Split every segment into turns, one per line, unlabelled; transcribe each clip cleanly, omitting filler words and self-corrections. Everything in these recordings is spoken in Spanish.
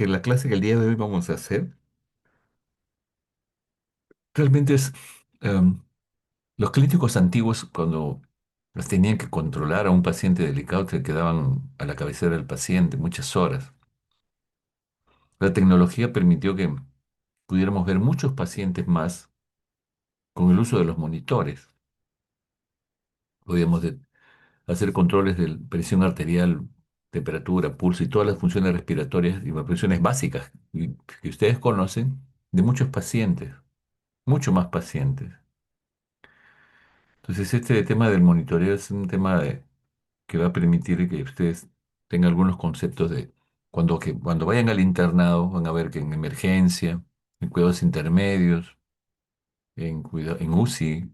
que la clase que el día de hoy vamos a hacer realmente es em, los clínicos antiguos cuando los tenían que controlar a un paciente delicado se quedaban a la cabecera del paciente muchas horas. La tecnología permitió que pudiéramos ver muchos pacientes más con el uso de los monitores. Podíamos hacer controles de presión arterial, temperatura, pulso y todas las funciones respiratorias y las funciones básicas que ustedes conocen de muchos pacientes, mucho más pacientes. Entonces, este tema del monitoreo es un tema que va a permitir que ustedes tengan algunos conceptos de cuando vayan al internado, van a ver que en emergencia, en cuidados intermedios, en UCI,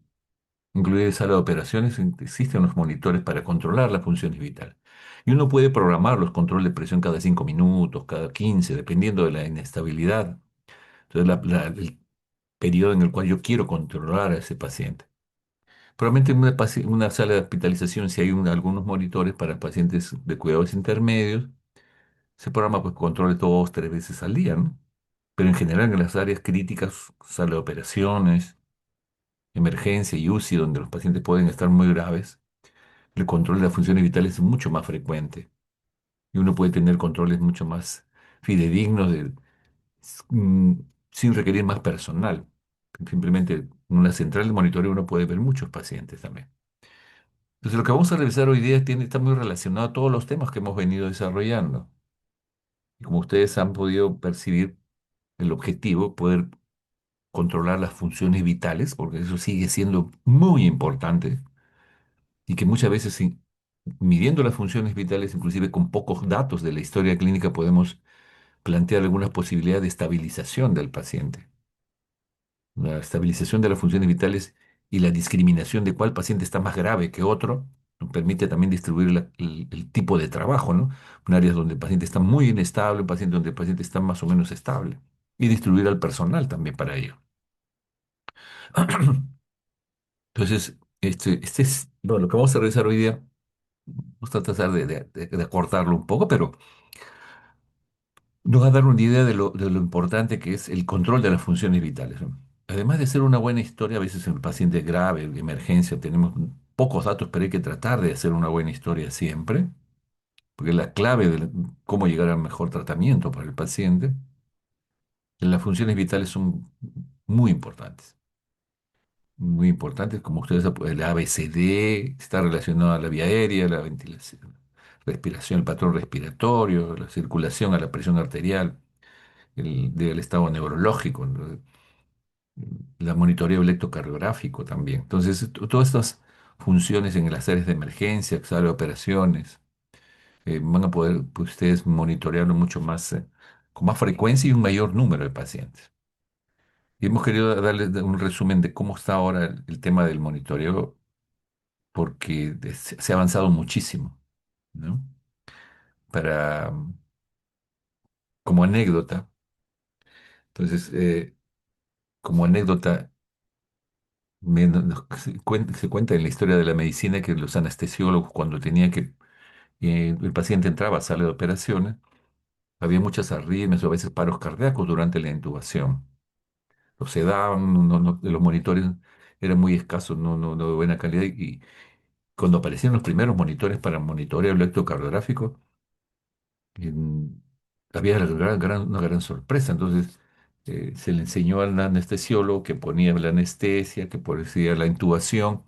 incluida sala de operaciones, existen los monitores para controlar las funciones vitales. Y uno puede programar los controles de presión cada 5 minutos, cada 15, dependiendo de la inestabilidad. Entonces, el periodo en el cual yo quiero controlar a ese paciente. Probablemente en una sala de hospitalización, si hay algunos monitores para pacientes de cuidados intermedios, se programa pues control 2, 3 veces al día, ¿no? Pero en general en las áreas críticas, sala de operaciones, emergencia y UCI, donde los pacientes pueden estar muy graves, el control de las funciones vitales es mucho más frecuente y uno puede tener controles mucho más fidedignos mm, sin requerir más personal. Simplemente en una central de monitoreo uno puede ver muchos pacientes también. Entonces, lo que vamos a revisar hoy día está muy relacionado a todos los temas que hemos venido desarrollando. Y como ustedes han podido percibir, el objetivo, poder controlar las funciones vitales, porque eso sigue siendo muy importante, y que muchas veces, midiendo las funciones vitales, inclusive con pocos datos de la historia clínica, podemos plantear algunas posibilidades de estabilización del paciente. La estabilización de las funciones vitales y la discriminación de cuál paciente está más grave que otro nos permite también distribuir el tipo de trabajo, ¿no? Un área donde el paciente está muy inestable, un paciente donde el paciente está más o menos estable. Y distribuir al personal también para ello. Entonces, este es bueno, lo que vamos a revisar hoy día. Vamos a tratar de acortarlo un poco, pero nos va a dar una idea de lo importante que es el control de las funciones vitales, ¿no? Además de ser una buena historia, a veces en el paciente grave, de emergencia, tenemos pocos datos, pero hay que tratar de hacer una buena historia siempre, porque la clave de cómo llegar al mejor tratamiento para el paciente, las funciones vitales son muy importantes. Muy importantes, como ustedes, el ABCD está relacionado a la vía aérea, la ventilación, respiración, el patrón respiratorio, la circulación a la presión arterial, del estado neurológico, ¿no? La monitoreo electrocardiográfico también. Entonces, todas estas funciones en las áreas de emergencia, sala de operaciones, van a poder pues, ustedes monitorearlo mucho más, con más frecuencia y un mayor número de pacientes. Y hemos querido darles un resumen de cómo está ahora el tema del monitoreo, porque se ha avanzado muchísimo, ¿no? Para, como anécdota, entonces, como anécdota, se cuenta en la historia de la medicina que los anestesiólogos, cuando tenían que, el paciente entraba a sala de operaciones, había muchas arritmias o a veces paros cardíacos durante la intubación. Los sedaban, los monitores eran muy escasos, no de buena calidad, y cuando aparecieron los primeros monitores para monitoreo electrocardiográfico, en- había una gran sorpresa. Entonces, se le enseñó al anestesiólogo que ponía la anestesia, que ponía la intubación,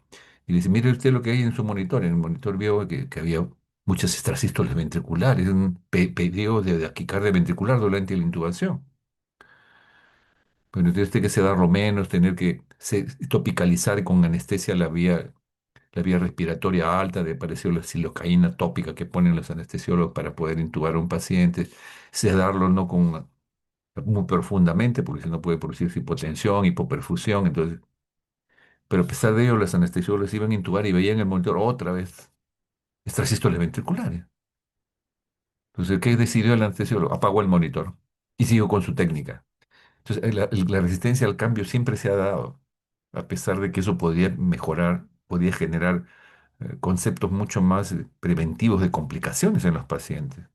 y le dice, mire usted lo que hay en su monitor. En el monitor vio que había muchas extrasístoles ventriculares, un periodo de taquicardia ventricular durante la intubación. Bueno, entonces tiene que sedarlo menos, tener que topicalizar con anestesia la vía respiratoria alta, de parecer la silocaína tópica que ponen los anestesiólogos para poder intubar a un paciente, sedarlo no muy profundamente, porque si no puede producir hipotensión, hipoperfusión, entonces, pero a pesar de ello, los anestesiólogos iban a intubar y veían en el monitor otra vez extrasístoles ventriculares. Entonces, ¿qué decidió el anestesiólogo? Apagó el monitor y siguió con su técnica. Entonces, la resistencia al cambio siempre se ha dado, a pesar de que eso podría mejorar, podría generar conceptos mucho más preventivos de complicaciones en los pacientes.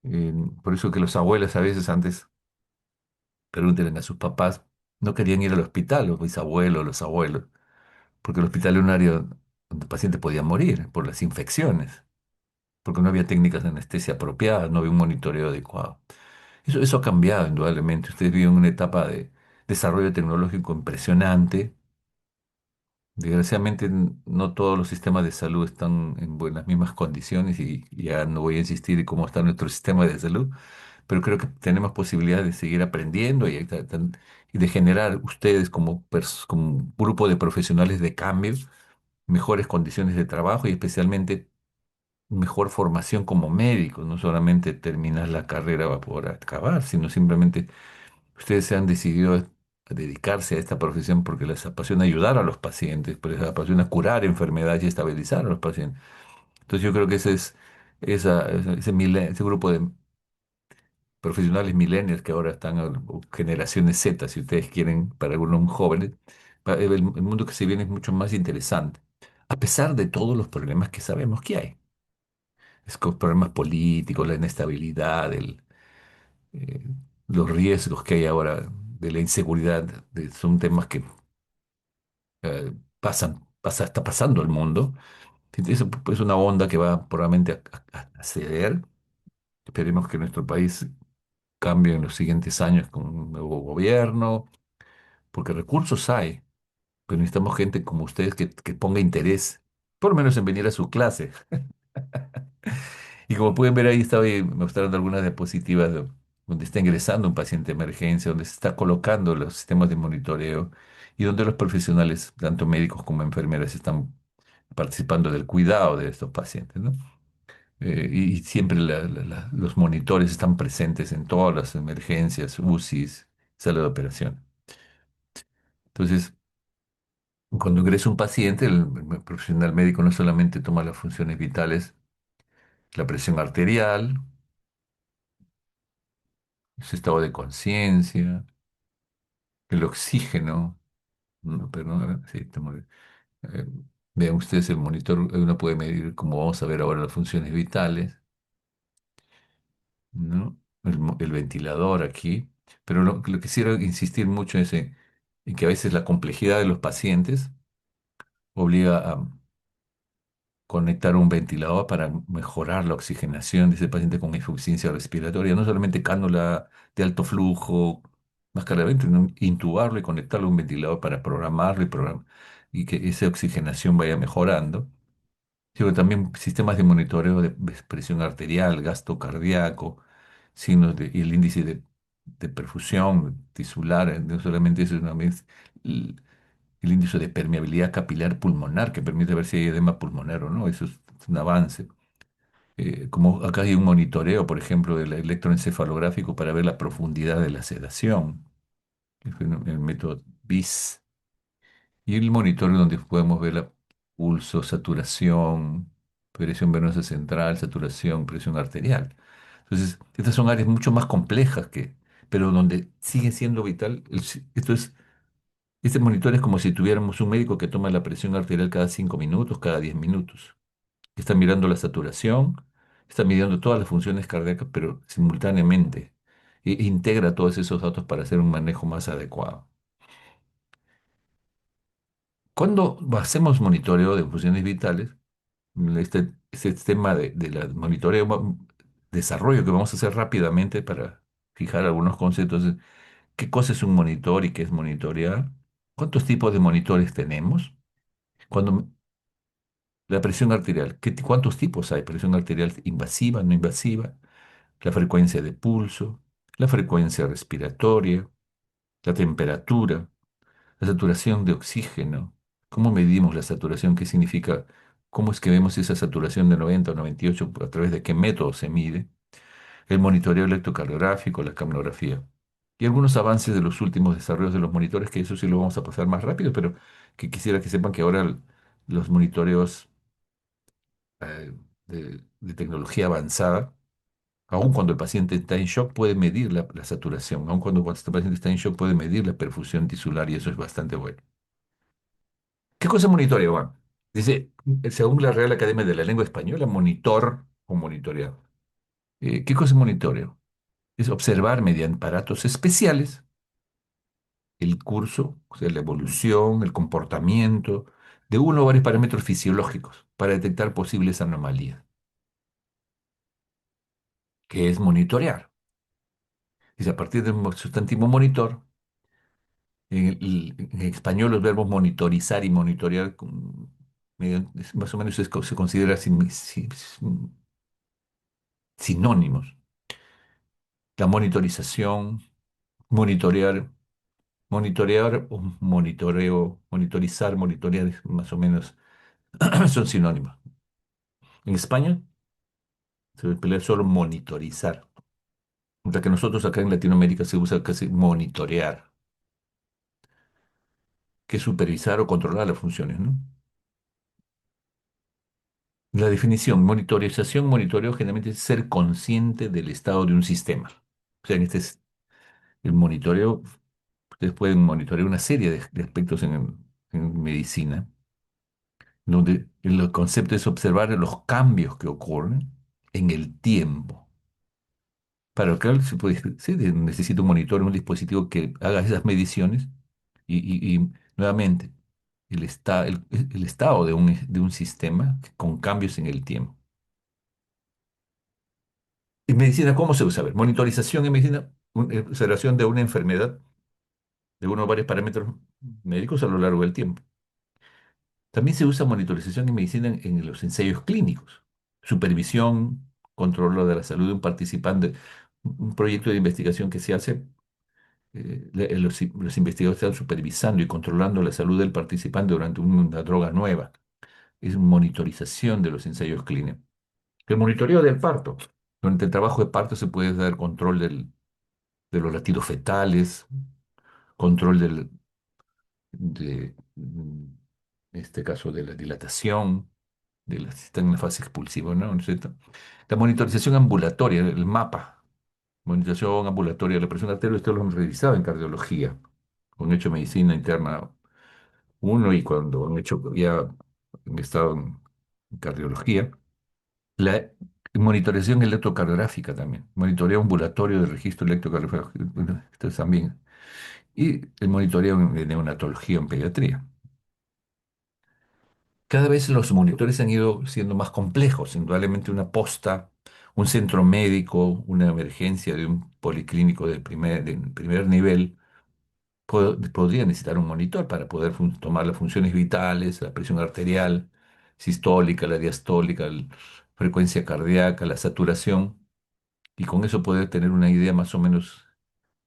Eh, por eso que los abuelos a veces antes, pregúntenle a sus papás, no querían ir al hospital, los bisabuelos, los abuelos, porque el hospital era un área donde el paciente podía morir por las infecciones, porque no había técnicas de anestesia apropiadas, no había un monitoreo adecuado. Eso ha cambiado indudablemente. Ustedes viven una etapa de desarrollo tecnológico impresionante. Desgraciadamente no todos los sistemas de salud están en buenas mismas condiciones y ya no voy a insistir en cómo está nuestro sistema de salud, pero creo que tenemos posibilidad de seguir aprendiendo y de generar ustedes como un grupo de profesionales de cambio, mejores condiciones de trabajo y especialmente mejor formación como médicos, no solamente terminar la carrera va por acabar, sino simplemente ustedes se han decidido a dedicarse a esta profesión porque les apasiona ayudar a los pacientes, porque les apasiona curar enfermedades y estabilizar a los pacientes. Entonces yo creo que ese grupo de profesionales millennials que ahora están, o generaciones Z, si ustedes quieren, para algunos jóvenes, el mundo que se viene es mucho más interesante, a pesar de todos los problemas que sabemos que hay. Problemas políticos, la inestabilidad, eh, los riesgos que hay ahora de la inseguridad, son temas que está pasando el mundo. Eso es una onda que va probablemente a ceder. Esperemos que nuestro país cambie en los siguientes años con un nuevo gobierno, porque recursos hay, pero necesitamos gente como ustedes que ponga interés, por lo menos en venir a su clase. Y como pueden ver ahí, estaba ahí mostrando algunas diapositivas donde está ingresando un paciente de emergencia, donde se está colocando los sistemas de monitoreo y donde los profesionales, tanto médicos como enfermeras, están participando del cuidado de estos pacientes, ¿no? Y siempre los monitores están presentes en todas las emergencias, UCIs, sala de operación. Entonces, cuando ingresa un paciente, el profesional médico no solamente toma las funciones vitales, la presión arterial, su estado de conciencia, el oxígeno, ¿no? Pero, sí, eh, vean ustedes el monitor, uno puede medir, como vamos a ver ahora, las funciones vitales, ¿no? El ventilador aquí. Pero lo que quisiera insistir mucho es en que a veces la complejidad de los pacientes obliga a conectar un ventilador para mejorar la oxigenación de ese paciente con insuficiencia respiratoria, no solamente cánula de alto flujo, máscara de vento, sino intubarlo y conectarlo a un ventilador para programarlo y que esa oxigenación vaya mejorando. Sino también sistemas de monitoreo de presión arterial, gasto cardíaco, y el índice de perfusión tisular, no solamente eso, sino también el índice de permeabilidad capilar pulmonar, que permite ver si hay edema pulmonar o no. Eso es un avance. Como acá hay un monitoreo, por ejemplo, del electroencefalográfico para ver la profundidad de la sedación, que es el método BIS. Y el monitoreo donde podemos ver la pulso, saturación, presión venosa central, saturación, presión arterial. Entonces, estas son áreas mucho más complejas pero donde sigue siendo vital. Este monitor es como si tuviéramos un médico que toma la presión arterial cada 5 minutos, cada 10 minutos. Está mirando la saturación, está midiendo todas las funciones cardíacas, pero simultáneamente. E integra todos esos datos para hacer un manejo más adecuado. Cuando hacemos monitoreo de funciones vitales, este tema de monitoreo, desarrollo que vamos a hacer rápidamente para fijar algunos conceptos, qué cosa es un monitor y qué es monitorear, cuántos tipos de monitores tenemos, cuando la presión arterial, cuántos tipos hay, presión arterial invasiva, no invasiva, la frecuencia de pulso, la frecuencia respiratoria, la temperatura, la saturación de oxígeno. ¿Cómo medimos la saturación? ¿Qué significa? ¿Cómo es que vemos esa saturación de 90 o 98? ¿A través de qué método se mide? El monitoreo electrocardiográfico, la capnografía. Y algunos avances de los últimos desarrollos de los monitores, que eso sí lo vamos a pasar más rápido, pero que quisiera que sepan que ahora los monitoreos de tecnología avanzada, aun cuando el paciente está en shock, puede medir la saturación. Aun cuando este paciente está en shock, puede medir la perfusión tisular y eso es bastante bueno. ¿Qué cosa es monitoreo, Juan? Dice, según la Real Academia de la Lengua Española, monitor o monitoreado. ¿Qué cosa es monitoreo? Es observar mediante aparatos especiales el curso, o sea, la evolución, el comportamiento de uno o varios parámetros fisiológicos para detectar posibles anomalías, que es monitorear. Es a partir del sustantivo monitor, en español los verbos monitorizar y monitorear más o menos se considera sinónimos. La monitorización, monitorear, monitorear o monitoreo, monitorizar, monitorear, más o menos son sinónimos. En España se emplea solo monitorizar, mientras que nosotros acá en Latinoamérica se usa casi monitorear, que es supervisar o controlar las funciones, ¿no? La definición, monitorización, monitoreo generalmente es ser consciente del estado de un sistema. O sea, en este es el monitoreo, ustedes pueden monitorear una serie de aspectos en medicina, donde el concepto es observar los cambios que ocurren en el tiempo. Para lo que se puede, sí, necesita un monitor, un dispositivo que haga esas mediciones y nuevamente el estado de un sistema con cambios en el tiempo. En medicina, ¿cómo se usa? A ver, monitorización en medicina, observación de una enfermedad, de uno o varios parámetros médicos a lo largo del tiempo. También se usa monitorización en medicina en los ensayos clínicos, supervisión, control de la salud de un participante, un proyecto de investigación que se hace, los investigadores están supervisando y controlando la salud del participante durante una droga nueva. Es monitorización de los ensayos clínicos. El monitoreo del parto. Durante el trabajo de parto se puede dar control de los latidos fetales, control en este caso, de la dilatación, si están en la fase expulsiva, ¿no? ¿No es cierto? La monitorización ambulatoria, el mapa, monitorización ambulatoria de la presión arterial, esto lo han revisado en cardiología, han hecho medicina interna uno y cuando han hecho ya han estado en cardiología. La monitorización electrocardiográfica también, monitoreo ambulatorio de registro electrocardiográfico, bueno, esto es también, y el monitoreo de neonatología en pediatría. Cada vez los monitores han ido siendo más complejos. Indudablemente una posta, un centro médico, una emergencia de un policlínico de primer nivel podría necesitar un monitor para poder tomar las funciones vitales, la presión arterial, sistólica, la diastólica, la frecuencia cardíaca, la saturación, y con eso poder tener una idea más o menos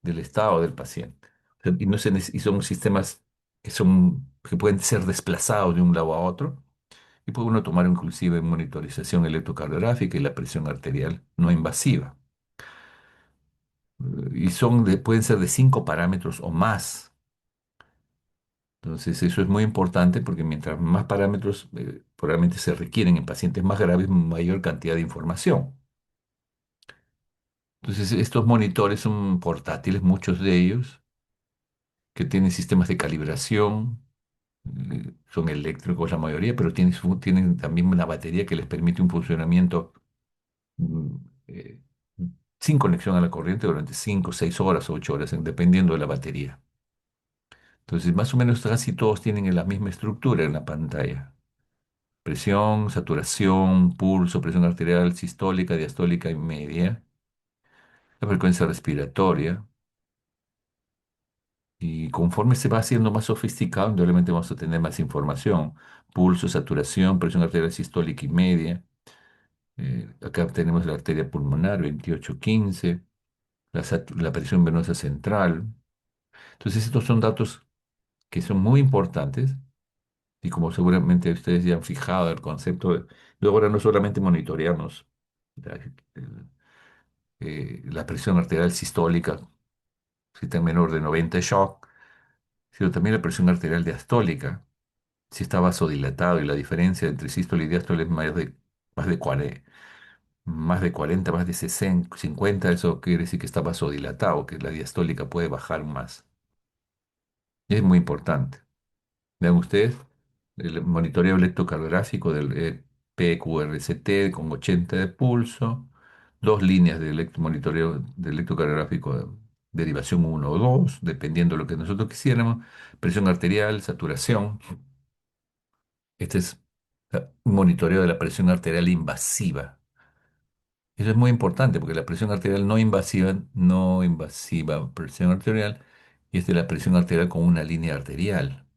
del estado del paciente. O sea, y, no y son sistemas que pueden ser desplazados de un lado a otro y puede uno tomar inclusive monitorización electrocardiográfica y la presión arterial no invasiva. Y pueden ser de 5 parámetros o más. Entonces eso es muy importante porque mientras más parámetros probablemente se requieren en pacientes más graves, mayor cantidad de información. Entonces estos monitores son portátiles, muchos de ellos, que tienen sistemas de calibración, son eléctricos la mayoría, pero tienen también una batería que les permite un funcionamiento mm, eh, sin conexión a la corriente durante 5, 6 horas o 8 horas, dependiendo de la batería. Entonces, más o menos casi todos tienen la misma estructura en la pantalla. Presión, saturación, pulso, presión arterial, sistólica, diastólica y media, la frecuencia respiratoria. Y conforme se va haciendo más sofisticado, indudablemente vamos a tener más información. Pulso, saturación, presión arterial sistólica y media. Acá tenemos la arteria pulmonar 2815, la presión venosa central. Entonces, estos son datos que son muy importantes y como seguramente ustedes ya han fijado el concepto, luego ahora no solamente monitoreamos la, la presión arterial sistólica, si está menor de 90 shock, sino también la presión arterial diastólica, si está vasodilatado y la diferencia entre sístole y diástole es más de 40, más de 60, 50, eso quiere decir que está vasodilatado, que la diastólica puede bajar más. Y es muy importante. Vean ustedes el monitoreo electrocardiográfico del PQRCT con 80 de pulso, dos líneas de monitoreo de electrocardiográfico de derivación uno o 2, dependiendo de lo que nosotros quisiéramos, presión arterial, saturación. Este es un monitoreo de la presión arterial invasiva. Eso es muy importante porque la presión arterial no invasiva presión arterial, y esta es la presión arterial con una línea arterial.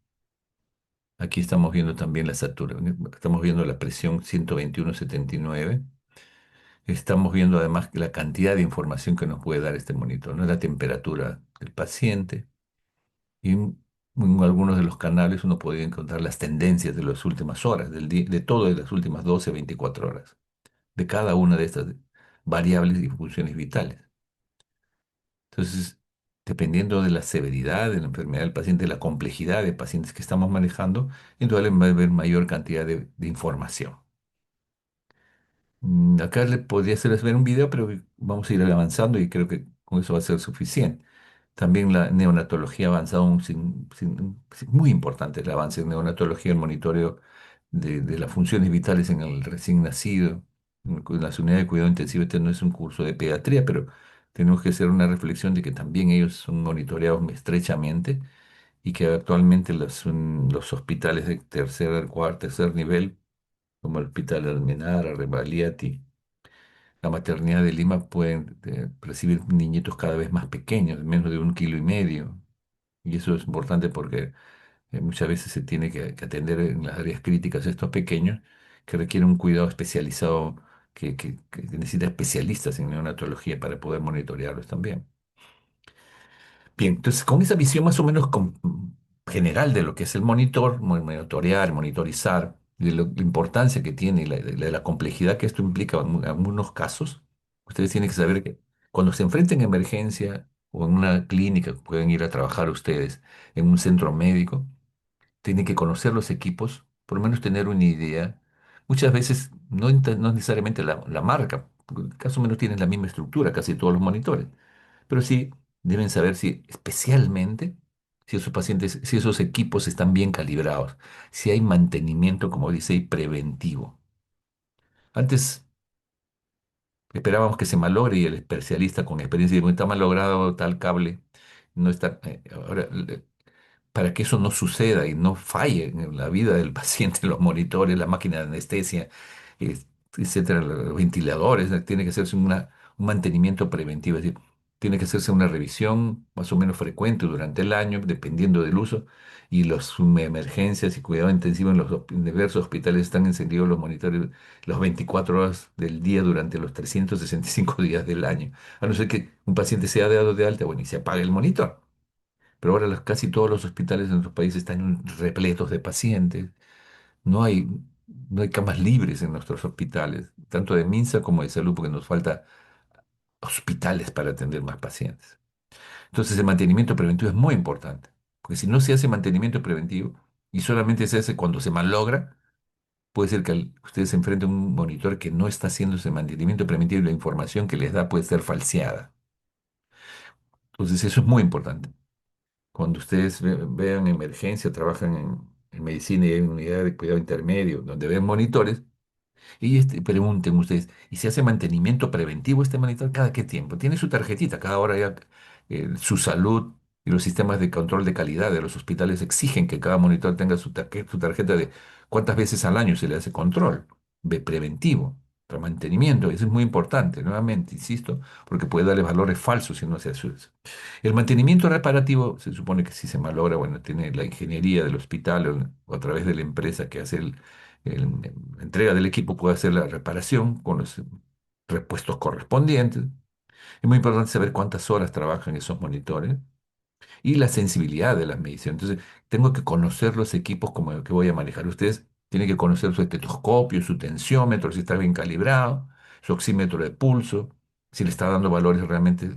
Aquí estamos viendo también la saturación, estamos viendo la presión 121/79. Estamos viendo además que la cantidad de información que nos puede dar este monitor, ¿no? La temperatura del paciente y en algunos de los canales uno puede encontrar las tendencias de las últimas horas, del día, de todo de las últimas 12 24 horas, de cada una de estas variables y funciones vitales. Entonces, dependiendo de la severidad de la enfermedad del paciente, la complejidad de pacientes que estamos manejando, entonces va a haber mayor cantidad de información. Acá le podría hacerles ver un video, pero vamos a ir avanzando y creo que con eso va a ser suficiente. También la neonatología ha avanzado muy importante el avance en neonatología, el monitoreo de las funciones vitales en el recién nacido, en las unidades de cuidado intensivo. Este no es un curso de pediatría, pero tenemos que hacer una reflexión de que también ellos son monitoreados estrechamente y que actualmente los hospitales de tercer, cuarto, tercer nivel, como el Hospital Almenara, Rebagliati, la maternidad de Lima, pueden recibir niñitos cada vez más pequeños, menos de 1,5 kilos. Y eso es importante porque muchas veces se tiene que atender en las áreas críticas a estos pequeños que requieren un cuidado especializado, que necesita especialistas en neonatología para poder monitorearlos también. Bien, entonces con esa visión más o menos general de lo que es el monitorear, monitorizar, de la importancia que tiene y la complejidad que esto implica en algunos casos, ustedes tienen que saber que cuando se enfrenten a emergencia o en una clínica, pueden ir a trabajar ustedes en un centro médico, tienen que conocer los equipos, por lo menos tener una idea. Muchas veces no necesariamente la marca, porque más o menos tienen la misma estructura, casi todos los monitores, pero sí deben saber si especialmente si esos pacientes, si esos equipos están bien calibrados, si hay mantenimiento, como dice, y preventivo. Antes esperábamos que se malogre y el especialista con experiencia dice, está malogrado tal cable, no está. Ahora, para que eso no suceda y no falle en la vida del paciente, los monitores, la máquina de anestesia, eh, etcétera, los ventiladores, tiene que hacerse un mantenimiento preventivo, es decir, tiene que hacerse una revisión más o menos frecuente durante el año, dependiendo del uso, y las emergencias y cuidado intensivo en los diversos hospitales están encendidos los monitores las 24 horas del día durante los 365 días del año, a no ser que un paciente sea dado de alta, bueno, y se apague el monitor. Pero ahora casi todos los hospitales en nuestro país están repletos de pacientes. No hay, no hay camas libres en nuestros hospitales, tanto de MINSA como de salud, porque nos falta hospitales para atender más pacientes. Entonces el mantenimiento preventivo es muy importante, porque si no se hace mantenimiento preventivo y solamente se hace cuando se malogra, puede ser que ustedes se enfrenten a un monitor que no está haciendo ese mantenimiento preventivo y la información que les da puede ser falseada. Entonces eso es muy importante. Cuando ustedes vean emergencia, trabajan en medicina y hay una unidad de cuidado intermedio donde ven monitores, y pregunten ustedes, ¿y se hace mantenimiento preventivo este monitor cada qué tiempo? Tiene su tarjetita, cada hora ya su salud y los sistemas de control de calidad de los hospitales exigen que cada monitor tenga su tarjeta de cuántas veces al año se le hace control de preventivo, para mantenimiento. Eso es muy importante, nuevamente, insisto, porque puede darle valores falsos si no se hace eso. El mantenimiento reparativo se supone que si se malogra, bueno, tiene la ingeniería del hospital o a través de la empresa que hace la entrega del equipo, puede hacer la reparación con los repuestos correspondientes. Es muy importante saber cuántas horas trabajan esos monitores y la sensibilidad de las mediciones. Entonces, tengo que conocer los equipos como el que voy a manejar. Ustedes tienen que conocer su estetoscopio, su tensiómetro, si está bien calibrado, su oxímetro de pulso, si le está dando valores realmente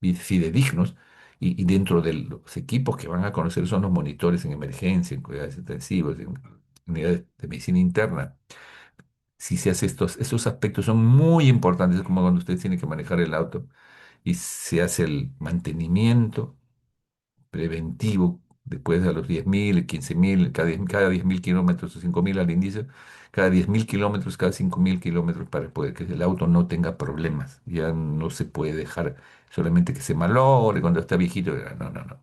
fidedignos. Y dentro de los equipos que van a conocer son los monitores en emergencia, en cuidados intensivos, en unidades de medicina interna. Si se hace estos aspectos son muy importantes, es como cuando ustedes tienen que manejar el auto y se hace el mantenimiento preventivo Después a los 10.000, 15.000, cada 10.000 kilómetros o 5.000 al inicio, cada 10.000 kilómetros, cada 5.000 kilómetros para poder que el auto no tenga problemas. Ya no se puede dejar solamente que se malogre cuando está viejito. No, no, no.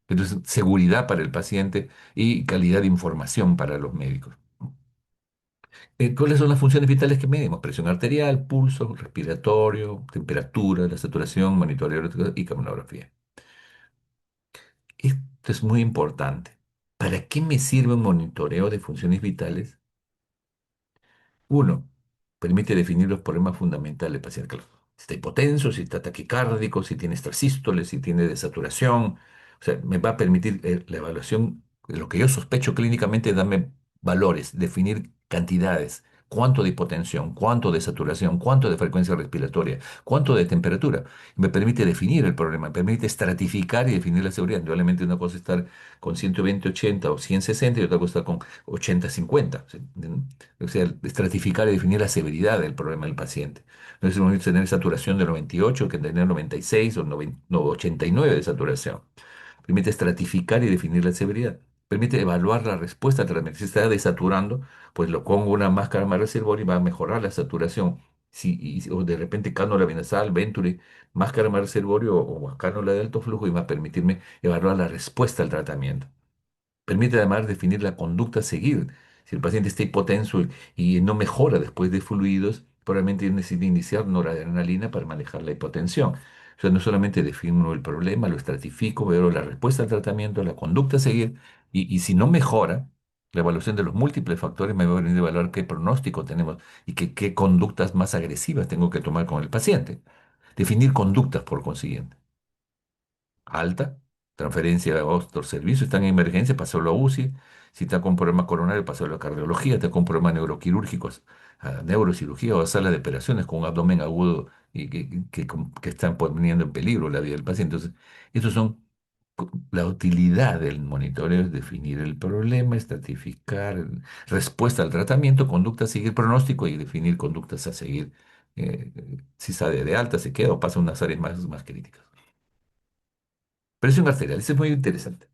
Entonces, seguridad para el paciente y calidad de información para los médicos. ¿Cuáles son las funciones vitales que medimos? Presión arterial, pulso, respiratorio, temperatura, la saturación, monitoreo y capnografía. Esto es muy importante. ¿Para qué me sirve un monitoreo de funciones vitales? Uno, permite definir los problemas fundamentales del paciente. Claro, si está hipotenso, si está taquicárdico, si tiene extrasístoles, si tiene desaturación. O sea, me va a permitir la evaluación, de lo que yo sospecho clínicamente, darme valores, definir cantidades. Cuánto de hipotensión, cuánto de saturación, cuánto de frecuencia respiratoria, cuánto de temperatura. Me permite definir el problema, me permite estratificar y definir la seguridad. Indudablemente una cosa es estar con 120/80 o 100/60 y otra cosa estar con 80/50. ¿Sí? O sea, estratificar y definir la severidad del problema del paciente. No es lo mismo tener saturación de 98 que tener 96 o 90 no, 89 de saturación. Permite estratificar y definir la severidad. Permite evaluar la respuesta al tratamiento. Si está desaturando, pues lo pongo una máscara más reservoria y va a mejorar la saturación. O de repente cánula venasal, Venturi, máscara más reservorio o cánula de alto flujo y va a permitirme evaluar la respuesta al tratamiento. Permite además definir la conducta a seguir. Si el paciente está hipotenso y no mejora después de fluidos, probablemente necesite iniciar noradrenalina para manejar la hipotensión. O sea, no solamente defino el problema, lo estratifico, veo la respuesta al tratamiento, la conducta a seguir, y si no mejora, la evaluación de los múltiples factores me va a venir a evaluar qué pronóstico tenemos y qué conductas más agresivas tengo que tomar con el paciente. Definir conductas por consiguiente alta, transferencia a otro servicio, está en emergencia, pasarlo a UCI, si está con problema coronario, pasarlo a cardiología, está con problemas neuroquirúrgicos, a neurocirugía o a sala de operaciones con un abdomen agudo y que están poniendo en peligro la vida del paciente. Entonces, estos son la utilidad del monitoreo es definir el problema, estratificar respuesta al tratamiento, conducta a seguir, pronóstico y definir conductas a seguir. Si sale de alta, se queda o pasa a unas áreas más críticas. Presión arterial, eso es muy interesante.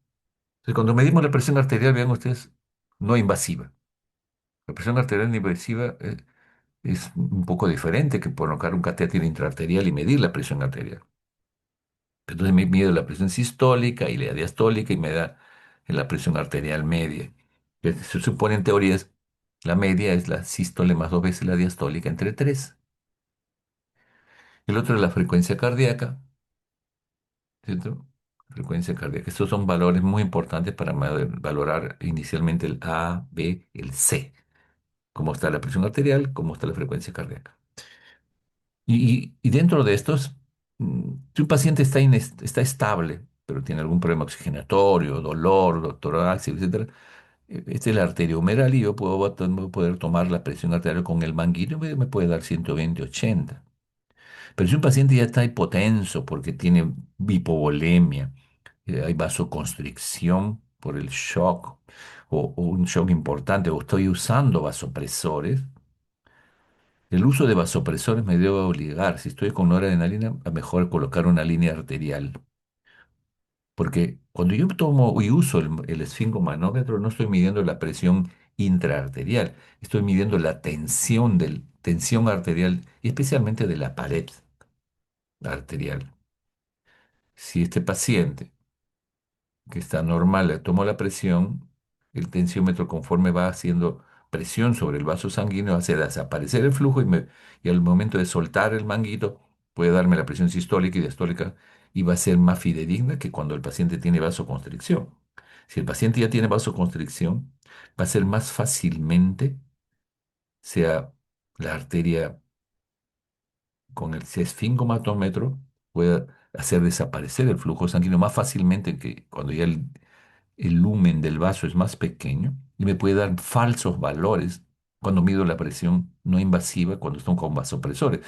Entonces, cuando medimos la presión arterial, vean ustedes, no invasiva. La presión arterial no invasiva es un poco diferente que colocar un catéter intraarterial y medir la presión arterial. Entonces me mido la presión sistólica y la diastólica y me da la presión arterial media. Se supone en teorías, la media es la sístole más dos veces la diastólica entre tres. El otro es la frecuencia cardíaca, ¿cierto? Frecuencia cardíaca. Estos son valores muy importantes para valorar inicialmente el A, B, el C. Cómo está la presión arterial, cómo está la frecuencia cardíaca. Y dentro de estos, si un paciente está estable, pero tiene algún problema oxigenatorio, dolor, doctor ácido, etcétera, este es la arteria humeral y yo puedo poder tomar la presión arterial con el manguito y me puede dar 120/80. Pero si un paciente ya está hipotenso porque tiene hipovolemia, hay vasoconstricción por el shock o un shock importante, o estoy usando vasopresores, el uso de vasopresores me debe obligar, si estoy con noradrenalina, a mejor colocar una línea arterial. Porque cuando yo tomo y uso el esfingomanómetro, no estoy midiendo la presión intraarterial, estoy midiendo la tensión arterial y especialmente de la pared arterial. Si este paciente que está normal, le tomo la presión, el tensiómetro conforme va haciendo presión sobre el vaso sanguíneo hace desaparecer el flujo y al momento de soltar el manguito puede darme la presión sistólica y diastólica y va a ser más fidedigna que cuando el paciente tiene vasoconstricción. Si el paciente ya tiene vasoconstricción, va a ser más fácilmente, sea la arteria con el esfingomatómetro, pueda hacer desaparecer el flujo sanguíneo más fácilmente que cuando ya el lumen del vaso es más pequeño y me puede dar falsos valores cuando mido la presión no invasiva cuando están con vasopresores.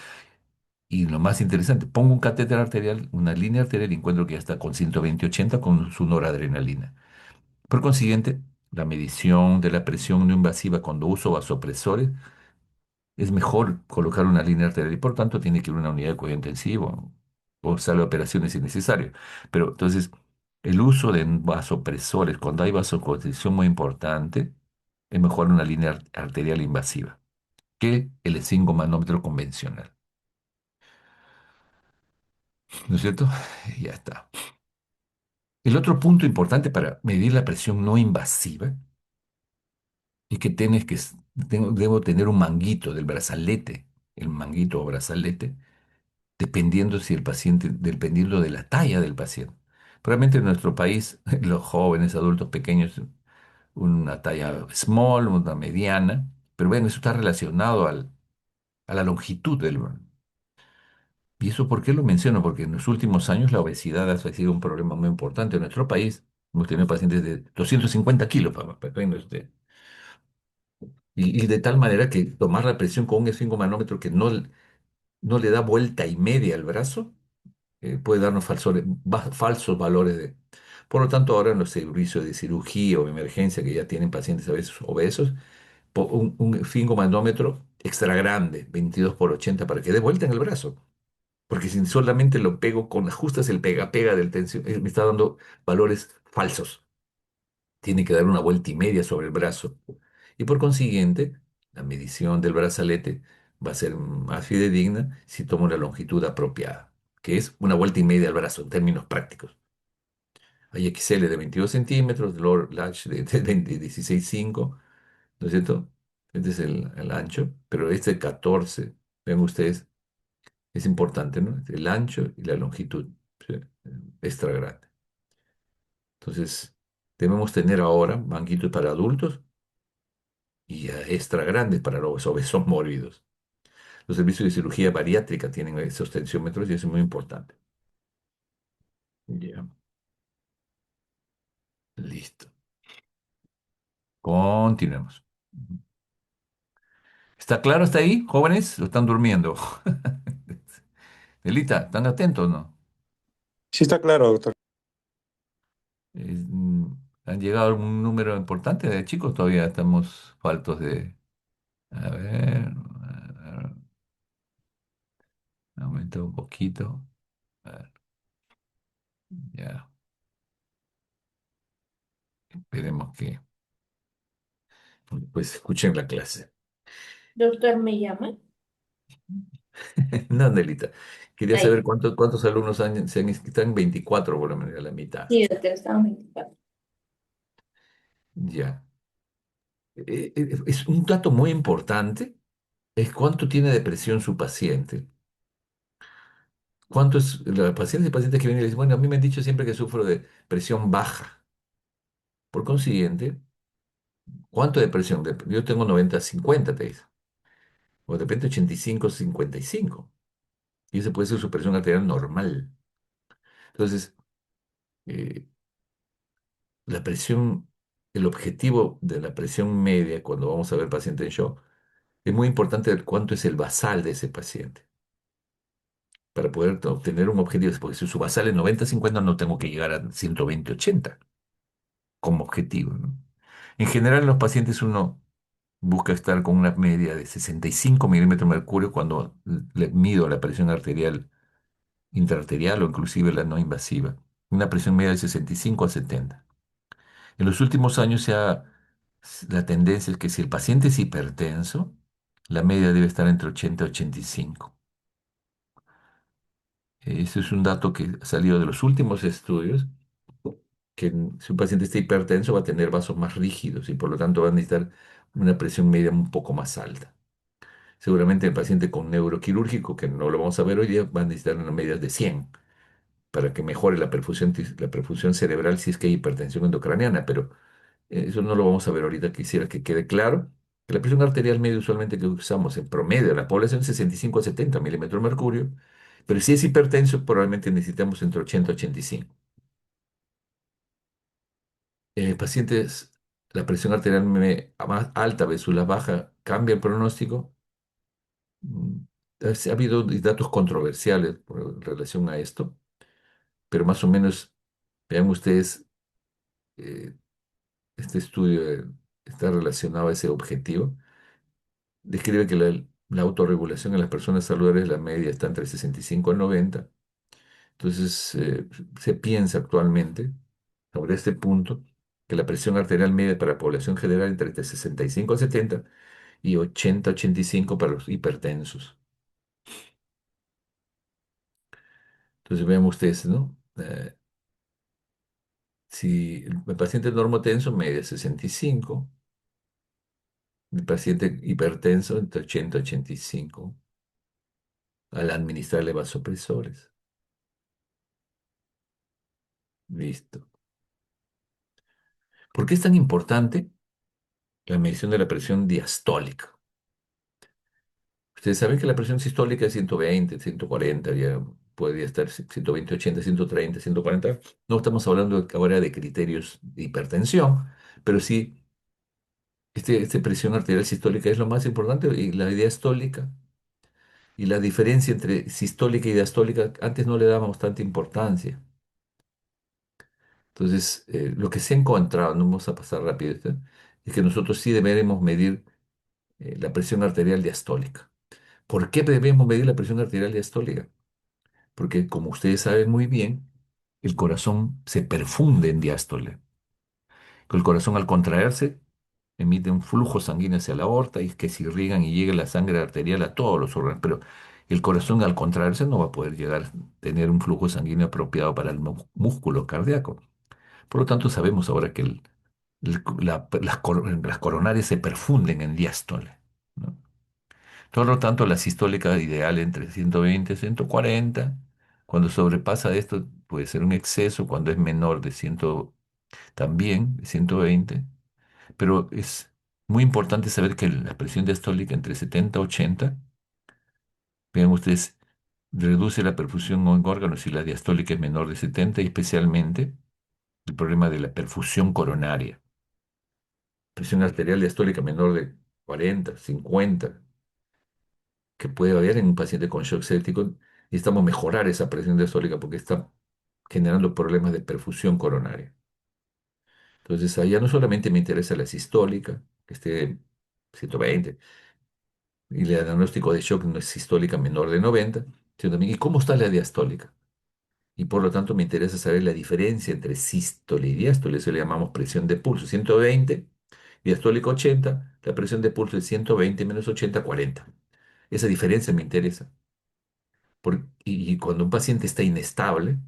Y lo más interesante, pongo un catéter arterial, una línea arterial y encuentro que ya está con 120/80 con su noradrenalina. Por consiguiente, la medición de la presión no invasiva cuando uso vasopresores es mejor colocar una línea arterial y por tanto tiene que ir a una unidad de cuidado intensivo o sala de operaciones si es necesario. Pero entonces El uso de vasopresores cuando hay vasoconstricción muy importante es mejor una línea arterial invasiva que el esfingomanómetro convencional. ¿No es cierto? Y ya está. El otro punto importante para medir la presión no invasiva es que debo tener un manguito del brazalete, el manguito o brazalete, dependiendo si el paciente, dependiendo de la talla del paciente. Probablemente en nuestro país, los jóvenes, adultos pequeños, una talla small, una mediana, pero bueno, eso está relacionado a la longitud del... ¿Y eso por qué lo menciono? Porque en los últimos años la obesidad ha sido un problema muy importante en nuestro país. Hemos tenido pacientes de 250 kilos, para usted. Y de tal manera que tomar la presión con un esfingomanómetro que no le da vuelta y media al brazo, puede darnos falsos valores de... Por lo tanto, ahora en los servicios de cirugía o emergencia que ya tienen pacientes a veces obesos, un esfingomanómetro extra grande, 22 por 80, para que dé vuelta en el brazo. Porque si solamente lo pego con ajustas el pega-pega del tensión, me está dando valores falsos. Tiene que dar una vuelta y media sobre el brazo. Y por consiguiente, la medición del brazalete va a ser más fidedigna si tomo la longitud apropiada, que es una vuelta y media al brazo en términos prácticos. Hay XL de 22 centímetros, large de 20 16,5, ¿no es cierto? Este es el ancho, pero este 14, ven ustedes, es importante, ¿no? El ancho y la longitud, ¿sí? Extra grande. Entonces, debemos tener ahora manguitos para adultos y extra grandes para los obesos mórbidos. Los servicios de cirugía bariátrica tienen esos tensiómetros y eso es muy importante. Ya, listo. Continuemos. ¿Está claro hasta ahí, jóvenes? ¿O están durmiendo? Elita, ¿están atentos o no?
Sí está claro, doctor.
Mm, ¿Han llegado un número importante de chicos? Todavía estamos faltos de... A ver, aumenta un poquito. A ver, ya, esperemos que pues escuchen la clase.
Doctor, ¿me llama?
No, Nelita, quería saber
Ahí.
cuántos alumnos están 24 por lo menos, la mitad.
Sí, doctor, estamos 24.
Ya. Es un dato muy importante, es cuánto tiene de presión su paciente. ¿Cuánto es la paciente y pacientes que vienen y le dicen, bueno, a mí me han dicho siempre que sufro de presión baja. Por consiguiente, ¿cuánto de presión? Yo tengo 90-50, te dice. O de repente 85-55. Y ese puede ser su presión arterial normal. Entonces, eh, la presión, el objetivo de la presión media cuando vamos a ver paciente en shock, es muy importante ver cuánto es el basal de ese paciente para poder obtener un objetivo. Porque si su basal es 90-50, no tengo que llegar a 120-80 como objetivo, ¿no? En general, en los pacientes uno busca estar con una media de 65 milímetros de mercurio cuando le mido la presión arterial intraarterial o inclusive la no invasiva. Una presión media de 65 a 70. En los últimos años la tendencia es que si el paciente es hipertenso, la media debe estar entre 80 y 85. Ese es un dato que ha salido de los últimos estudios, que si un paciente está hipertenso va a tener vasos más rígidos y por lo tanto va a necesitar una presión media un poco más alta. Seguramente el paciente con neuroquirúrgico, que no lo vamos a ver hoy día, va a necesitar una media de 100 para que mejore la perfusión cerebral si es que hay hipertensión endocraniana, pero eso no lo vamos a ver ahorita. Quisiera que quede claro que la presión arterial media usualmente que usamos en promedio en la población es 65 a 70 milímetros de mercurio, pero si es hipertenso probablemente necesitamos entre 80 y 85. Pacientes, la presión arterial más alta versus la baja, ¿cambia el pronóstico? Mm, ha habido datos controversiales en relación a esto, pero más o menos, vean ustedes, eh, este estudio está relacionado a ese objetivo. Describe que la autorregulación en las personas saludables, la media está entre 65 y 90. Entonces, se piensa actualmente sobre este punto que la presión arterial media para la población general entre 65 a 70 y 80 a 85 para los hipertensos. Entonces vean ustedes, ¿no? Si el paciente normotenso media 65, el paciente hipertenso entre 80 y 85, al administrarle vasopresores. Listo. ¿Por qué es tan importante la medición de la presión diastólica? Ustedes saben que la presión sistólica es 120, 140, ya podría estar 120, 80, 130, 140. No estamos hablando ahora de criterios de hipertensión, pero sí, esta presión arterial sistólica es lo más importante y la diastólica. Y la diferencia entre sistólica y diastólica, antes no le dábamos tanta importancia. Entonces, lo que se ha encontrado, no vamos a pasar rápido esto, es que nosotros sí deberemos medir la presión arterial diastólica. ¿Por qué debemos medir la presión arterial diastólica? Porque como ustedes saben muy bien, el corazón se perfunde en diástole. El corazón al contraerse emite un flujo sanguíneo hacia la aorta y que se irrigan y llega la sangre arterial a todos los órganos. Pero el corazón al contraerse no va a poder llegar a tener un flujo sanguíneo apropiado para el músculo cardíaco. Por lo tanto, sabemos ahora que las coronarias se perfunden en diástole, ¿no? Por lo tanto, la sistólica ideal entre 120 y 140. Cuando sobrepasa esto puede ser un exceso, cuando es menor de 100, también de 120. Pero es muy importante saber que la presión diastólica entre 70 y 80, vean ustedes, reduce la perfusión en órganos si la diastólica es menor de 70 y especialmente el problema de la perfusión coronaria. Presión arterial diastólica menor de 40, 50, que puede haber en un paciente con shock séptico. Necesitamos mejorar esa presión diastólica porque está generando problemas de perfusión coronaria. Entonces, allá no solamente me interesa la sistólica, que esté 120, y el diagnóstico de shock no es sistólica menor de 90, sino también, ¿y cómo está la diastólica? Y por lo tanto me interesa saber la diferencia entre sístole y diástole, eso le llamamos presión de pulso, 120, diastólico 80, la presión de pulso es 120 menos 80, 40. Esa diferencia me interesa. Y cuando un paciente está inestable,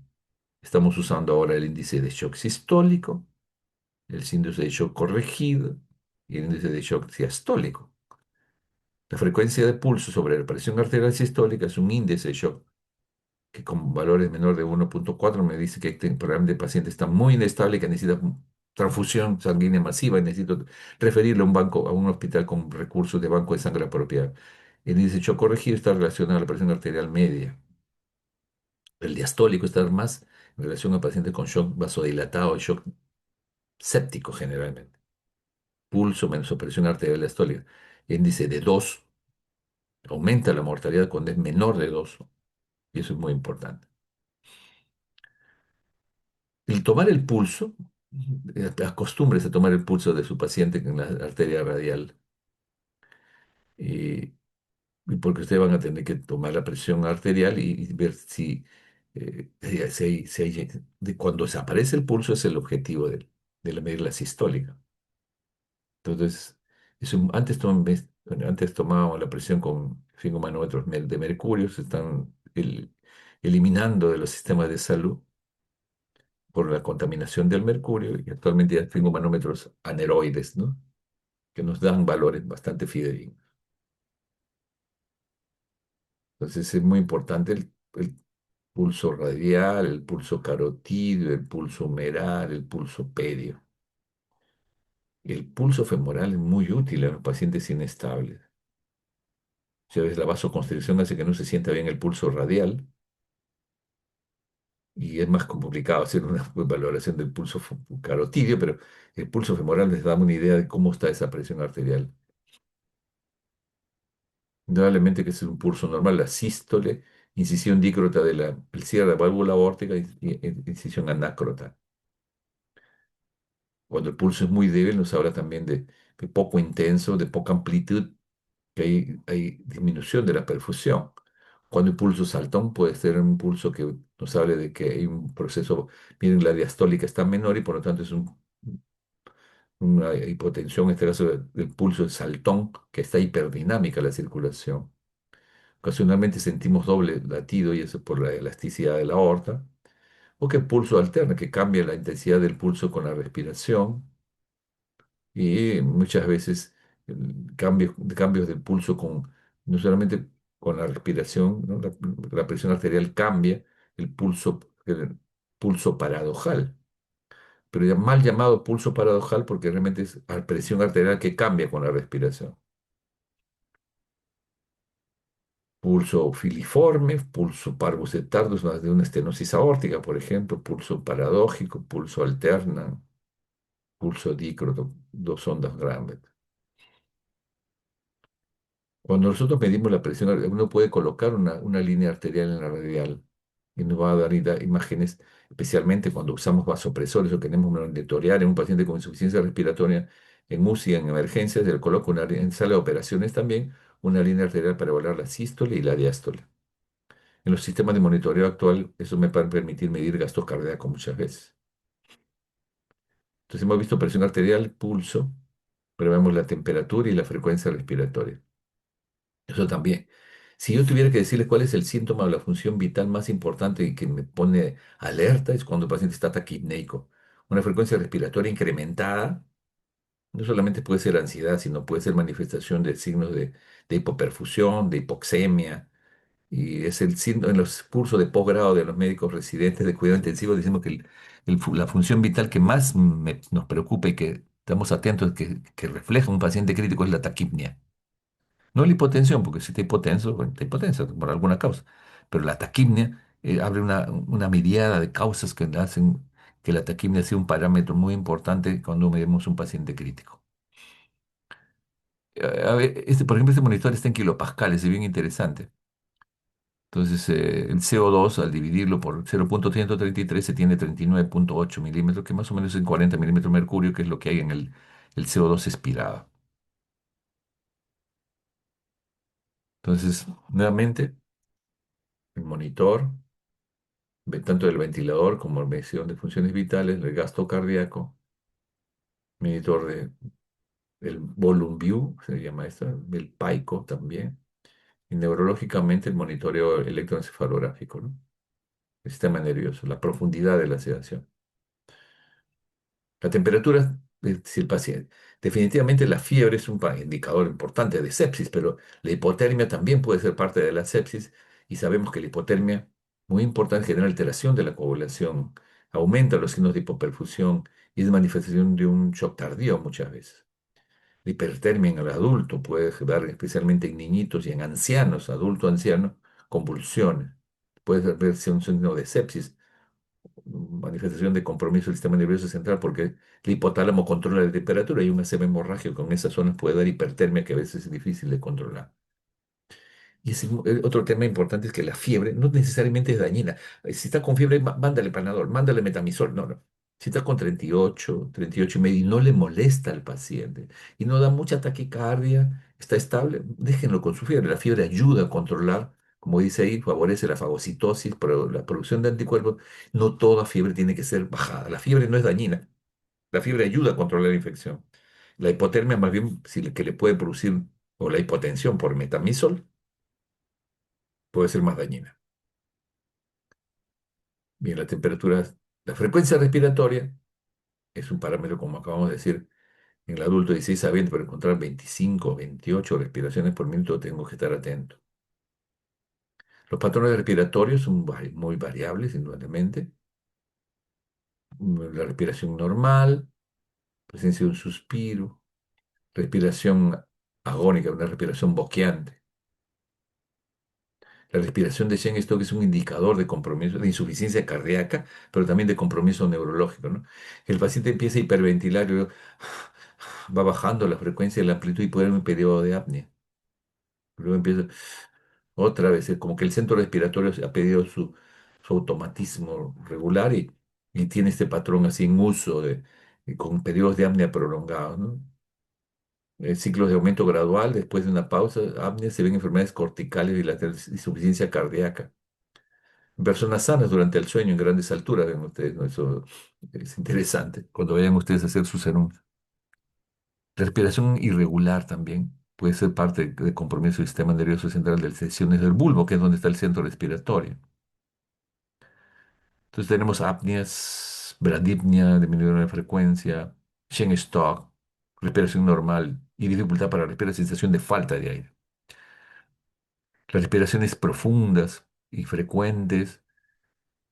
estamos usando ahora el índice de shock sistólico, el índice de shock corregido y el índice de shock diastólico. La frecuencia de pulso sobre la presión arterial sistólica es un índice de shock que con valores menor de 1,4 me dice que probablemente el paciente está muy inestable y que necesita transfusión sanguínea masiva y necesito referirle a un banco, a un hospital con recursos de banco de sangre apropiado. El índice de shock corregido está relacionado a la presión arterial media. El diastólico está más en relación al paciente con shock vasodilatado y shock séptico generalmente. Pulso menos presión arterial diastólica. Índice de 2 aumenta la mortalidad cuando es menor de 2 y eso es muy importante. El tomar el pulso, acostúmbrese a tomar el pulso de su paciente en la arteria radial, y, y porque ustedes van a tener que tomar la presión arterial y ver cuando desaparece el pulso es el objetivo de la medir la sistólica. Entonces, bueno, antes tomábamos la presión con manómetros de mercurio, se están eliminando de los sistemas de salud por la contaminación del mercurio y actualmente ya tengo manómetros aneroides, ¿no? Que nos dan valores bastante fidedignos. Entonces es muy importante el pulso radial, el pulso carotídeo, el pulso humeral, el pulso pedio. El pulso femoral es muy útil en los pacientes inestables. Si a veces la vasoconstricción hace que no se sienta bien el pulso radial y es más complicado hacer una valoración del pulso carotídeo, pero el pulso femoral les da una idea de cómo está esa presión arterial. Indudablemente que es un pulso normal, la sístole, incisión dícrota el cierre de la válvula aórtica y incisión anácrota. Cuando el pulso es muy débil, nos habla también de poco intenso, de poca amplitud, que hay disminución de la perfusión. Cuando el pulso saltón puede ser un pulso que nos hable de que hay un proceso, miren, la diastólica está menor y por lo tanto es una hipotensión, en este caso del pulso saltón, que está hiperdinámica la circulación. Ocasionalmente sentimos doble latido y eso por la elasticidad de la aorta, o que el pulso alterna, que cambia la intensidad del pulso con la respiración y muchas veces cambios del pulso no solamente con la respiración, ¿no? La presión arterial cambia, el pulso paradojal, pero ya mal llamado pulso paradojal porque realmente es presión arterial que cambia con la respiración. Pulso filiforme, pulso parvus et tardus, más de una estenosis aórtica, por ejemplo, pulso paradójico, pulso alterna, pulso dícroto, dos ondas Granbet. Cuando nosotros medimos la presión, uno puede colocar una línea arterial en la radial y nos va a dar imágenes, especialmente cuando usamos vasopresores o queremos monitorear en un paciente con insuficiencia respiratoria en UCI, en emergencias, se le coloca en sala de operaciones también una línea arterial para evaluar la sístole y la diástole. En los sistemas de monitoreo actual, eso me va a permitir medir gastos cardíacos muchas veces. Entonces hemos visto presión arterial, pulso, pero vemos la temperatura y la frecuencia respiratoria. Eso también. Si yo tuviera que decirles cuál es el síntoma o la función vital más importante y que me pone alerta, es cuando el paciente está taquipneico. Una frecuencia respiratoria incrementada, no solamente puede ser ansiedad, sino puede ser manifestación de signos de hipoperfusión, de hipoxemia. Y es en los cursos de posgrado de los médicos residentes de cuidado intensivo, decimos que la función vital que más nos preocupa y que estamos atentos, que refleja un paciente crítico, es la taquipnia. No la hipotensión, porque si está hipotenso, bueno, está hipotenso por alguna causa. Pero la taquipnia abre una miriada de causas que hacen que la taquipnia sea un parámetro muy importante cuando medimos un paciente crítico. A ver, por ejemplo, este monitor está en kilopascales, es bien interesante. Entonces, el CO2, al dividirlo por 0,133, se tiene 39,8 milímetros, que más o menos es 40 milímetros de mercurio, que es lo que hay en el CO2 expirado. Entonces, nuevamente, el monitor, tanto del ventilador como medición de funciones vitales, el gasto cardíaco, monitor del Volume View, se llama esta, del PAICO también, y neurológicamente el monitoreo electroencefalográfico, ¿no? El sistema nervioso, la profundidad de la sedación. La temperatura, si el paciente, definitivamente la fiebre es un indicador importante de sepsis, pero la hipotermia también puede ser parte de la sepsis y sabemos que la hipotermia, muy importante, genera alteración de la coagulación, aumenta los signos de hipoperfusión y es manifestación de un shock tardío muchas veces. La hipertermia en el adulto puede dar especialmente en niñitos y en ancianos, adulto anciano, convulsiones. Puede verse un signo de sepsis, manifestación de compromiso del sistema nervioso central, porque el hipotálamo controla la temperatura y un ACV hemorrágico con esas zonas puede dar hipertermia que a veces es difícil de controlar. Y otro tema importante es que la fiebre no necesariamente es dañina. Si está con fiebre, mándale Panadol, mándale Metamisol. No, no. Si está con 38 y medio y no le molesta al paciente y no da mucha taquicardia, está estable, déjenlo con su fiebre. La fiebre ayuda a controlar, como dice ahí, favorece la fagocitosis, pero la producción de anticuerpos. No toda fiebre tiene que ser bajada. La fiebre no es dañina. La fiebre ayuda a controlar la infección. La hipotermia, más bien, que le puede producir, o la hipotensión por Metamisol, puede ser más dañina. Bien, la frecuencia respiratoria es un parámetro, como acabamos de decir, en el adulto de 16 a 20, para encontrar 25, 28 respiraciones por minuto, tengo que estar atento. Los patrones respiratorios son muy variables, indudablemente. La respiración normal, presencia de un suspiro, respiración agónica, una respiración boqueante. La respiración de Cheyne-Stokes es un indicador de compromiso, de insuficiencia cardíaca, pero también de compromiso neurológico, ¿no? El paciente empieza a hiperventilar y va bajando la frecuencia y la amplitud y puede haber un periodo de apnea. Luego empieza otra vez, como que el centro respiratorio ha pedido su automatismo regular y tiene este patrón así en uso con periodos de apnea prolongados, ¿no? ciclos de aumento gradual después de una pausa, apnea, se ven enfermedades corticales bilaterales, insuficiencia cardíaca. En personas sanas durante el sueño en grandes alturas, ven ustedes, ¿no? Eso es interesante cuando vayan ustedes a hacer sus serum. Respiración irregular también puede ser parte de compromiso del sistema nervioso central de las secciones del bulbo, que es donde está el centro respiratorio. Entonces tenemos apneas, bradipnea, disminución de frecuencia, Shen-Stock, respiración normal y dificultad para respirar, sensación de falta de aire. Las respiraciones profundas y frecuentes,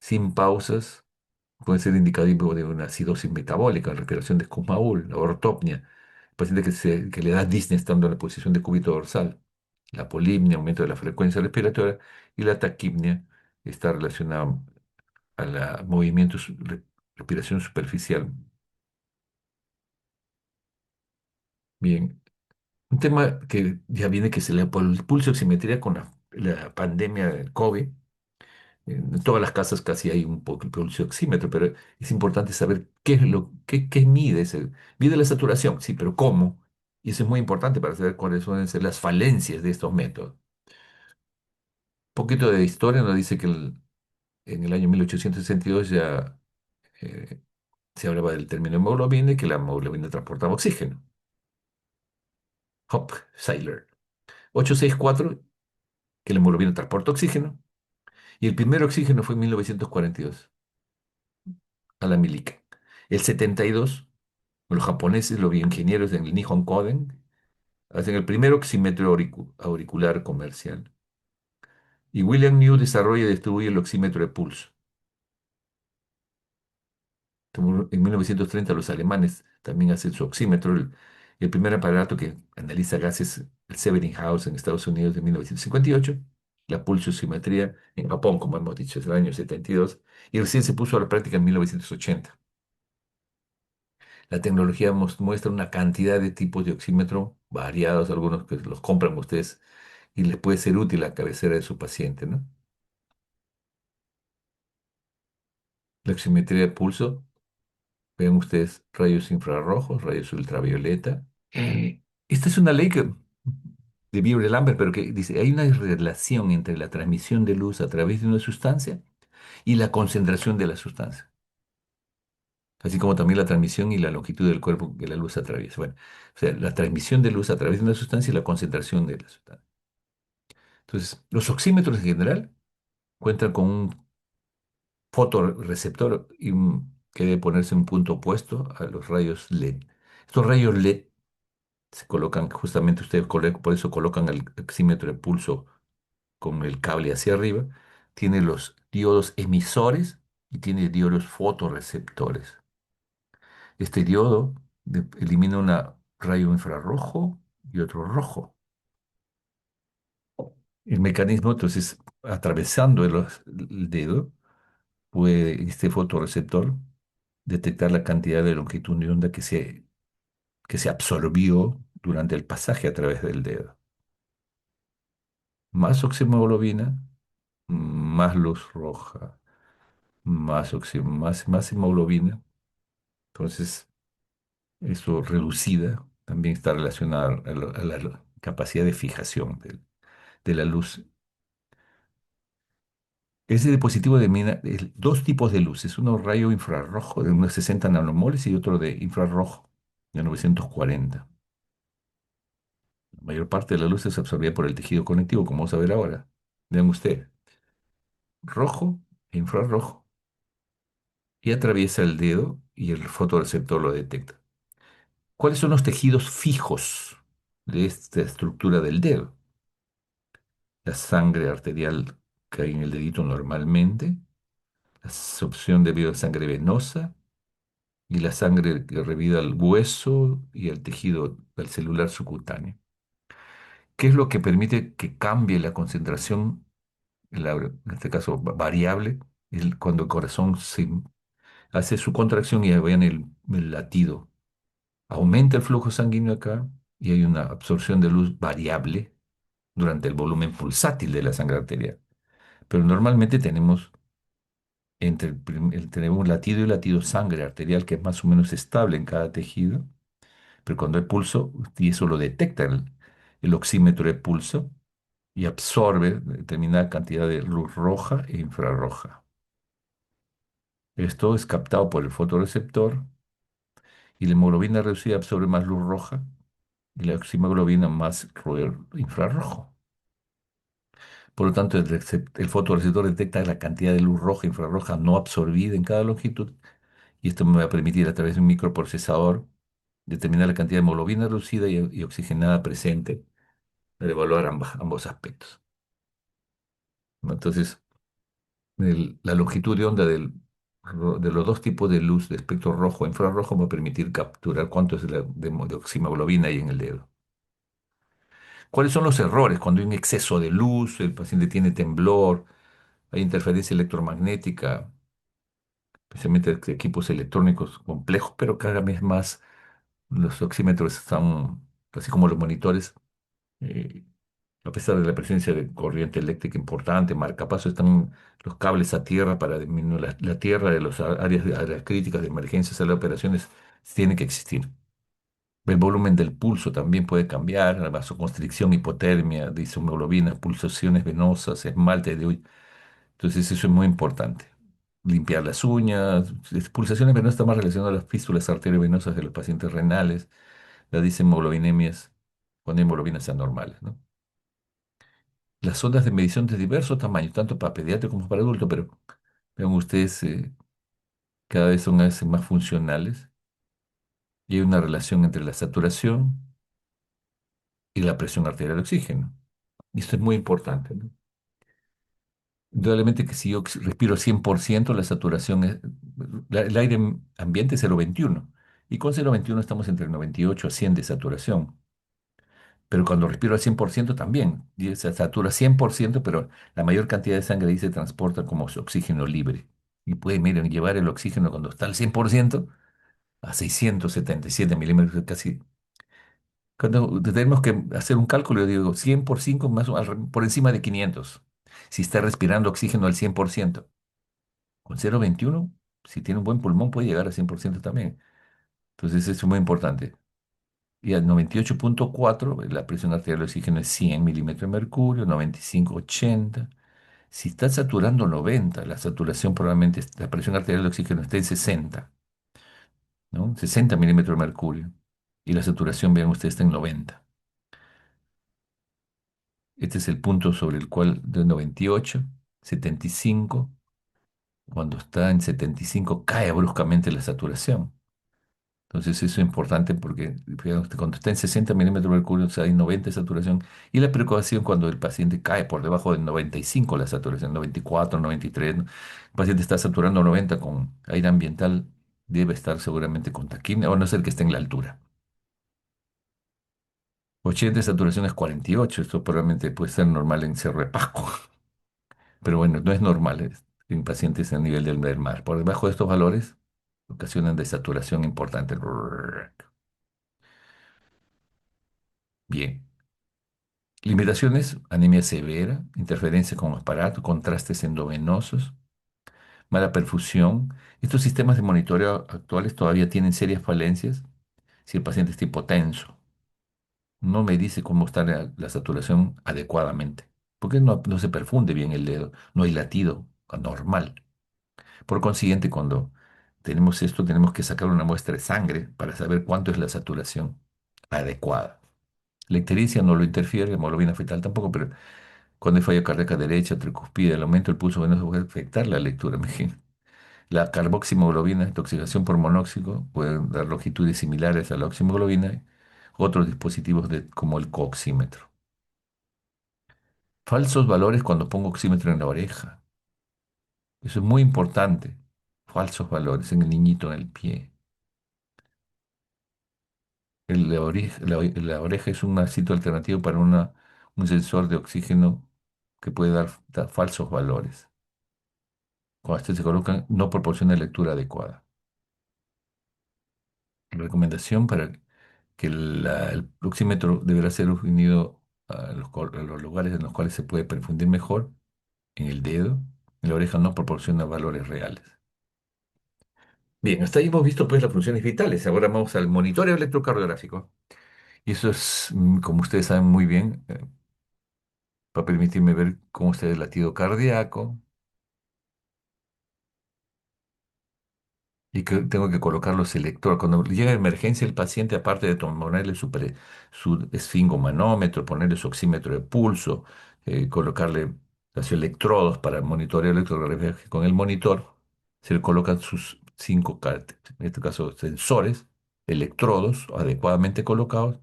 sin pausas, pueden ser indicativos de una acidosis metabólica, respiración de Kussmaul, la ortopnea, paciente que le da disnea estando en la posición de cúbito dorsal, la polipnea, aumento de la frecuencia respiratoria, y la taquipnea está relacionada a la movimiento, respiración superficial. Bien, un tema que ya viene que se le por el pulso oximetría con la pandemia del COVID. En todas las casas casi hay un poco pulso oxímetro, pero es importante saber qué es qué mide ese. Mide la saturación, sí, pero ¿cómo? Y eso es muy importante para saber cuáles suelen ser las falencias de estos métodos. Un poquito de historia nos dice que en el año 1862 ya eh, se hablaba del término hemoglobina y que la hemoglobina transportaba oxígeno. Hop, Seyler. 864, que la hemoglobina transporta oxígeno. Y el primer oxígeno fue en 1942, a la milica. El 72, los japoneses, los bioingenieros en el Nihon Koden, hacen el primer oxímetro auricular comercial. Y William New desarrolla y distribuye el oxímetro de pulso. En 1930 los alemanes también hacen su oxímetro, el primer aparato que analiza gases, el House en Estados Unidos de 1958, la pulsioximetría en Japón, como hemos dicho, es el año 72, y recién se puso a la práctica en 1980. La tecnología muestra una cantidad de tipos de oxímetro variados, algunos que los compran ustedes y les puede ser útil a la cabecera de su paciente, ¿no? La oximetría de pulso, ven ustedes rayos infrarrojos, rayos ultravioleta. Esta es una ley de Bieber-Lambert, pero que dice, hay una relación entre la transmisión de luz a través de una sustancia y la concentración de la sustancia, así como también la transmisión y la longitud del cuerpo que la luz atraviesa. Bueno, o sea, la transmisión de luz a través de una sustancia y la concentración de la sustancia. Entonces, los oxímetros en general cuentan con un fotorreceptor que debe ponerse en un punto opuesto a los rayos LED. Estos rayos LED se colocan, justamente ustedes por eso colocan el oxímetro de pulso con el cable hacia arriba, tiene los diodos emisores y tiene diodos fotorreceptores. Este diodo elimina un rayo infrarrojo y otro rojo. El mecanismo, entonces, atravesando el dedo, puede este fotorreceptor detectar la cantidad de longitud de onda que se absorbió durante el pasaje a través del dedo. Más oxihemoglobina, más luz roja, más hemoglobina. Entonces, eso reducida también está relacionada a la capacidad de fijación de la luz. Ese dispositivo denomina dos tipos de luces, uno rayo infrarrojo de unos 60 nanomoles y otro de infrarrojo de 940. La mayor parte de la luz es absorbida por el tejido conectivo, como vamos a ver ahora. Vean usted, rojo e infrarrojo, y atraviesa el dedo y el fotorreceptor lo detecta. ¿Cuáles son los tejidos fijos de esta estructura del dedo? La sangre arterial que hay en el dedito normalmente, la absorción debido a sangre venosa y la sangre que revida al hueso y al tejido al celular subcutáneo. ¿Qué es lo que permite que cambie la concentración, en este caso variable, cuando el corazón hace su contracción y vean el latido? Aumenta el flujo sanguíneo acá y hay una absorción de luz variable durante el volumen pulsátil de la sangre arterial. Pero normalmente tenemos tenemos latido y latido sangre arterial que es más o menos estable en cada tejido, Pero cuando hay pulso, y eso lo detecta el oxímetro de pulso y absorbe determinada cantidad de luz roja e infrarroja. Esto es captado por el fotorreceptor y la hemoglobina reducida absorbe más luz roja y la oxihemoglobina más infrarrojo. Por lo tanto, el fotorreceptor detecta la cantidad de luz roja e infrarroja no absorbida en cada longitud y esto me va a permitir a través de un microprocesador determinar la cantidad de hemoglobina reducida y oxigenada presente para evaluar ambos aspectos, ¿no? Entonces, la longitud de onda de los dos tipos de luz de espectro rojo e infrarrojo va a permitir capturar cuánto es de oxihemoglobina ahí en el dedo. ¿Cuáles son los errores cuando hay un exceso de luz, el paciente tiene temblor, hay interferencia electromagnética, especialmente de equipos electrónicos complejos, pero cada vez más los oxímetros están, así como los monitores, eh, a pesar de la presencia de corriente eléctrica importante, marcapasos, están los cables a tierra para disminuir la tierra de las áreas críticas de emergencia, sala de operaciones, tiene que existir. El volumen del pulso también puede cambiar, la vasoconstricción, hipotermia, dishemoglobina, pulsaciones venosas, esmalte de uña. Entonces eso es muy importante. Limpiar las uñas, pulsaciones venosas están más relacionadas a las fístulas arteriovenosas de los pacientes renales, las dishemoglobinemias, cuando hay hemoglobinas anormales, ¿no? Las ondas de medición de diversos tamaños, tanto para pediatra como para adulto, pero vean ustedes, cada vez son a veces más funcionales y hay una relación entre la saturación y la presión arterial de oxígeno. Y esto es muy importante, ¿no? Indudablemente que si yo respiro 100%, la saturación es, el aire ambiente es 0,21 y con 0,21 estamos entre 98 a 100 de saturación. Pero cuando respiro al 100% también, y se satura 100%, pero la mayor cantidad de sangre ahí se transporta como oxígeno libre. Y puede, miren, llevar el oxígeno cuando está al 100% a 677 milímetros, casi. Cuando tenemos que hacer un cálculo, yo digo 100 por 5 más por encima de 500. Si está respirando oxígeno al 100%. Con 0,21, si tiene un buen pulmón, puede llegar al 100% también. Entonces, eso es muy importante. Y al 98,4, la presión arterial de oxígeno es 100 milímetros de mercurio, 95, 80. Si está saturando 90, la saturación probablemente, la presión arterial de oxígeno está en 60, ¿no? 60 milímetros de mercurio. Y la saturación, vean ustedes, está en 90. Este es el punto sobre el cual de 98, 75, cuando está en 75 cae bruscamente la saturación. Entonces eso es importante porque fíjate, cuando está en 60 milímetros de mercurio, o sea, hay 90 de saturación, y la preocupación cuando el paciente cae por debajo de 95 la saturación, 94, 93, ¿no? El paciente está saturando 90 con aire ambiental, debe estar seguramente con taquimia, o no ser que esté en la altura. 80 de saturación es 48, esto probablemente puede ser normal en Cerro de Pasco, pero bueno, no es normal en pacientes a nivel del mar. Por debajo de estos valores ocasionan desaturación importante. Bien. Limitaciones, anemia severa, interferencia con aparato, contrastes endovenosos, mala perfusión. Estos sistemas de monitoreo actuales todavía tienen serias falencias si el paciente está hipotenso. No me dice cómo está la saturación adecuadamente, porque no se perfunde bien el dedo, no hay latido anormal. Por consiguiente, cuando tenemos esto, tenemos que sacar una muestra de sangre para saber cuánto es la saturación adecuada. La ictericia no lo interfiere, la hemoglobina fetal tampoco, pero cuando hay falla cardíaca derecha, tricuspide, el aumento del pulso venoso puede afectar la lectura, imagínate. La carboximoglobina, intoxicación por monóxido, pueden dar longitudes similares a la oximoglobina, otros dispositivos como el coxímetro. Falsos valores cuando pongo oxímetro en la oreja. Eso es muy importante. Falsos valores en el niñito en el pie. La oreja es un sitio alternativo para un sensor de oxígeno que puede dar falsos valores. Cuando este se colocan, no proporciona lectura adecuada. Recomendación para que el oxímetro deberá ser unido a los lugares en los cuales se puede perfundir mejor, en el dedo. En la oreja no proporciona valores reales. Bien, hasta ahí hemos visto pues las funciones vitales. Ahora vamos al monitoreo electrocardiográfico. Y eso es, como ustedes saben muy bien, va a permitirme ver cómo está el latido cardíaco, y que tengo que colocar los electrodos. Cuando llega a emergencia el paciente, aparte de ponerle su esfingomanómetro, ponerle su oxímetro de pulso, colocarle los electrodos para monitorear electrografía con el monitor, se le colocan sus en este caso, sensores, electrodos adecuadamente colocados,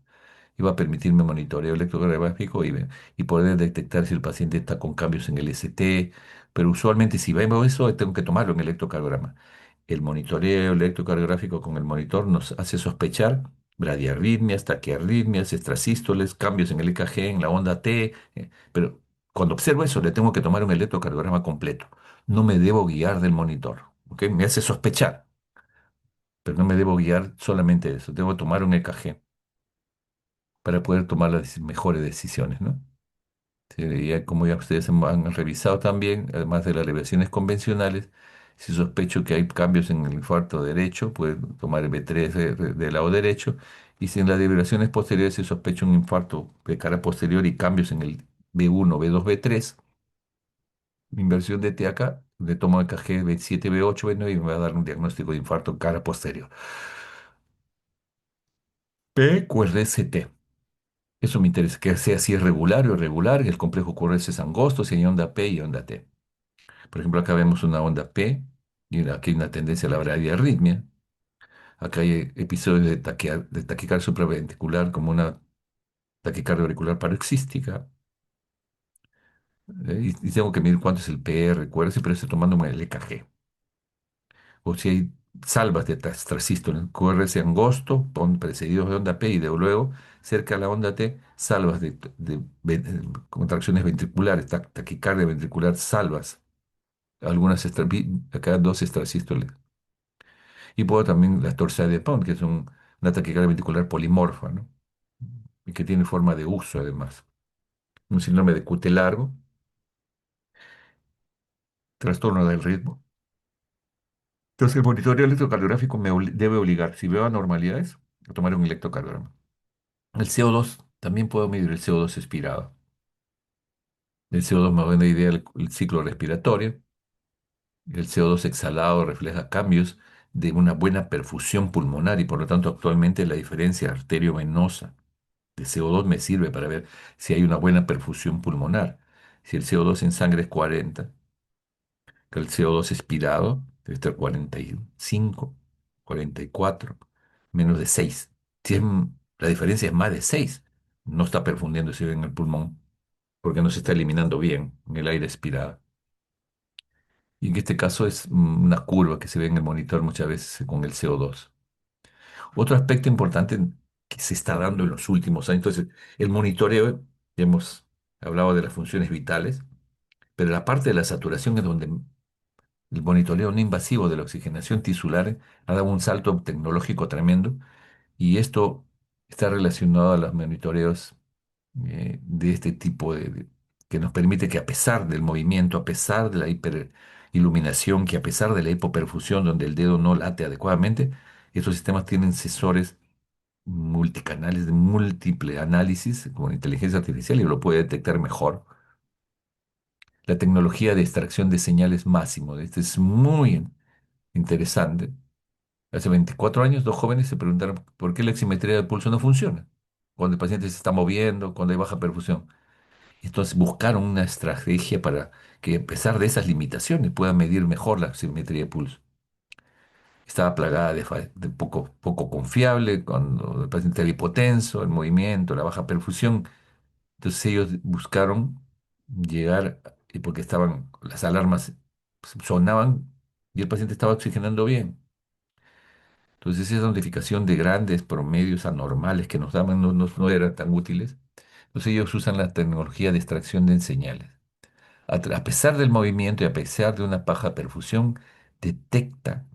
y va a permitirme monitoreo electrográfico y poder detectar si el paciente está con cambios en el ST, pero usualmente si vemos eso, tengo que tomarlo en electrocardiograma. El monitoreo electrocardiográfico con el monitor nos hace sospechar bradiarritmias, taquiarritmias, extrasístoles, cambios en el EKG, en la onda T, pero cuando observo eso le tengo que tomar un electrocardiograma completo. No me debo guiar del monitor, ¿ok? Me hace sospechar, pero no me debo guiar solamente de eso. Debo tomar un EKG para poder tomar las mejores decisiones, ¿no? Sí, ya como ya ustedes han revisado también, además de las elevaciones convencionales, si sospecho que hay cambios en el infarto derecho, puedo tomar el B3 del lado derecho, y si en las devibraciones posteriores se sospecha un infarto de cara posterior y cambios en el B1, B2, B3, inversión de T acá, le tomo el KG B7, B8, B9 y me va a dar un diagnóstico de infarto en cara posterior. PQRST. Eso me interesa, que sea si es regular o irregular, el complejo QRS es angosto, si hay onda P y onda T. Por ejemplo, acá vemos una onda P y aquí hay una tendencia a la bradiarritmia. Acá hay episodios de taquicardia supraventricular como una taquicardia auricular paroxística. Y tengo que medir cuánto es el PR, QRS, pero estoy tomando el EKG. O si hay salvas de extrasístole, QRS angosto, precedidos de onda P y de luego, cerca de la onda T, salvas contracciones ventriculares, taquicardia ventricular, salvas. Algunas acá dos extrasístoles. Y puedo también la torsade de Pound, que es una taquicardia ventricular polimorfa, ¿no? Y que tiene forma de uso además. Un síndrome de QT largo, trastorno del ritmo. Entonces el monitoreo electrocardiográfico debe obligar, si veo anormalidades, a tomar un electrocardiograma. El CO2, también puedo medir el CO2 expirado. El CO2 me da una idea del ciclo respiratorio. El CO2 exhalado refleja cambios de una buena perfusión pulmonar y por lo tanto actualmente la diferencia arteriovenosa de CO2 me sirve para ver si hay una buena perfusión pulmonar. Si el CO2 en sangre es 40, que el CO2 expirado debe estar 45, 44, menos de 6. Si es la diferencia es más de 6, no está perfundiéndose bien en el pulmón porque no se está eliminando bien en el aire expirado. Y en este caso es una curva que se ve en el monitor muchas veces con el CO2. Otro aspecto importante que se está dando en los últimos años, entonces, el monitoreo, ya hemos hablado de las funciones vitales, pero la parte de la saturación es donde el monitoreo no invasivo de la oxigenación tisular ha dado un salto tecnológico tremendo, y esto está relacionado a los monitoreos de este tipo que nos permite que a pesar del movimiento, a pesar de la hiperiluminación, que a pesar de la hipoperfusión donde el dedo no late adecuadamente, estos sistemas tienen sensores multicanales de múltiple análisis con inteligencia artificial y lo puede detectar mejor. La tecnología de extracción de señales máximo, este es muy interesante. Hace 24 años, dos jóvenes se preguntaron por qué la oximetría del pulso no funciona cuando el paciente se está moviendo, cuando hay baja perfusión. Entonces buscaron una estrategia para que a pesar de esas limitaciones pueda medir mejor la oximetría de pulso. Estaba plagada de poco confiable, cuando el paciente era hipotenso, el movimiento, la baja perfusión. Entonces ellos buscaron llegar, y porque las alarmas sonaban y el paciente estaba oxigenando bien. Entonces esa notificación de grandes promedios anormales que nos daban no eran tan útiles. Entonces ellos usan la tecnología de extracción de señales. A pesar del movimiento y a pesar de una baja perfusión, detecta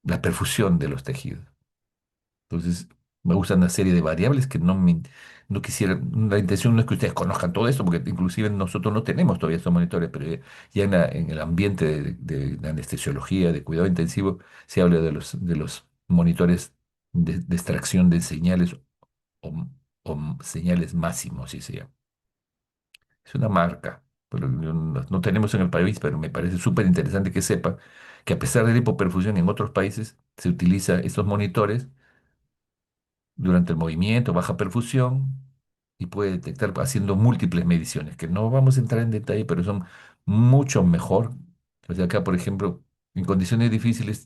la perfusión de los tejidos. Entonces, Me gusta una serie de variables que no quisiera, la intención no es que ustedes conozcan todo esto, porque inclusive nosotros no tenemos todavía estos monitores, pero ya en el ambiente de anestesiología, de cuidado intensivo, se habla de los monitores de extracción de señales o, o señales máximos, si se llama. Es una marca, pero no tenemos en el país, pero me parece súper interesante que sepa que a pesar de la hipoperfusión en otros países se utiliza estos monitores durante el movimiento, baja perfusión, y puede detectar haciendo múltiples mediciones, que no vamos a entrar en detalle, pero son mucho mejor. O sea, acá, por ejemplo, en condiciones difíciles,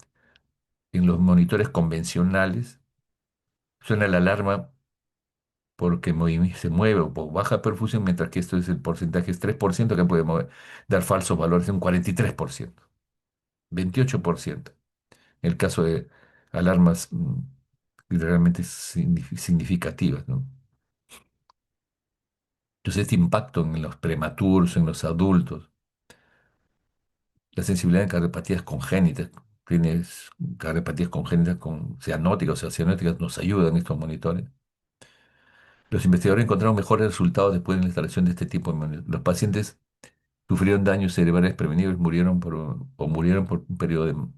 en los monitores convencionales, suena la alarma porque se mueve o por baja perfusión, mientras que esto es el porcentaje es 3%, que puede dar falsos valores, un 43%, 28%. En el caso de alarmas realmente significativas, ¿no? Entonces, este impacto en los prematuros, en los adultos, la sensibilidad en cardiopatías congénitas, tienes cardiopatías congénitas con cianóticas o cianóticas, nos ayudan estos monitores. Los investigadores encontraron mejores resultados después de la instalación de este tipo de monitores. Los pacientes sufrieron daños cerebrales prevenibles, murieron por un periodo de... O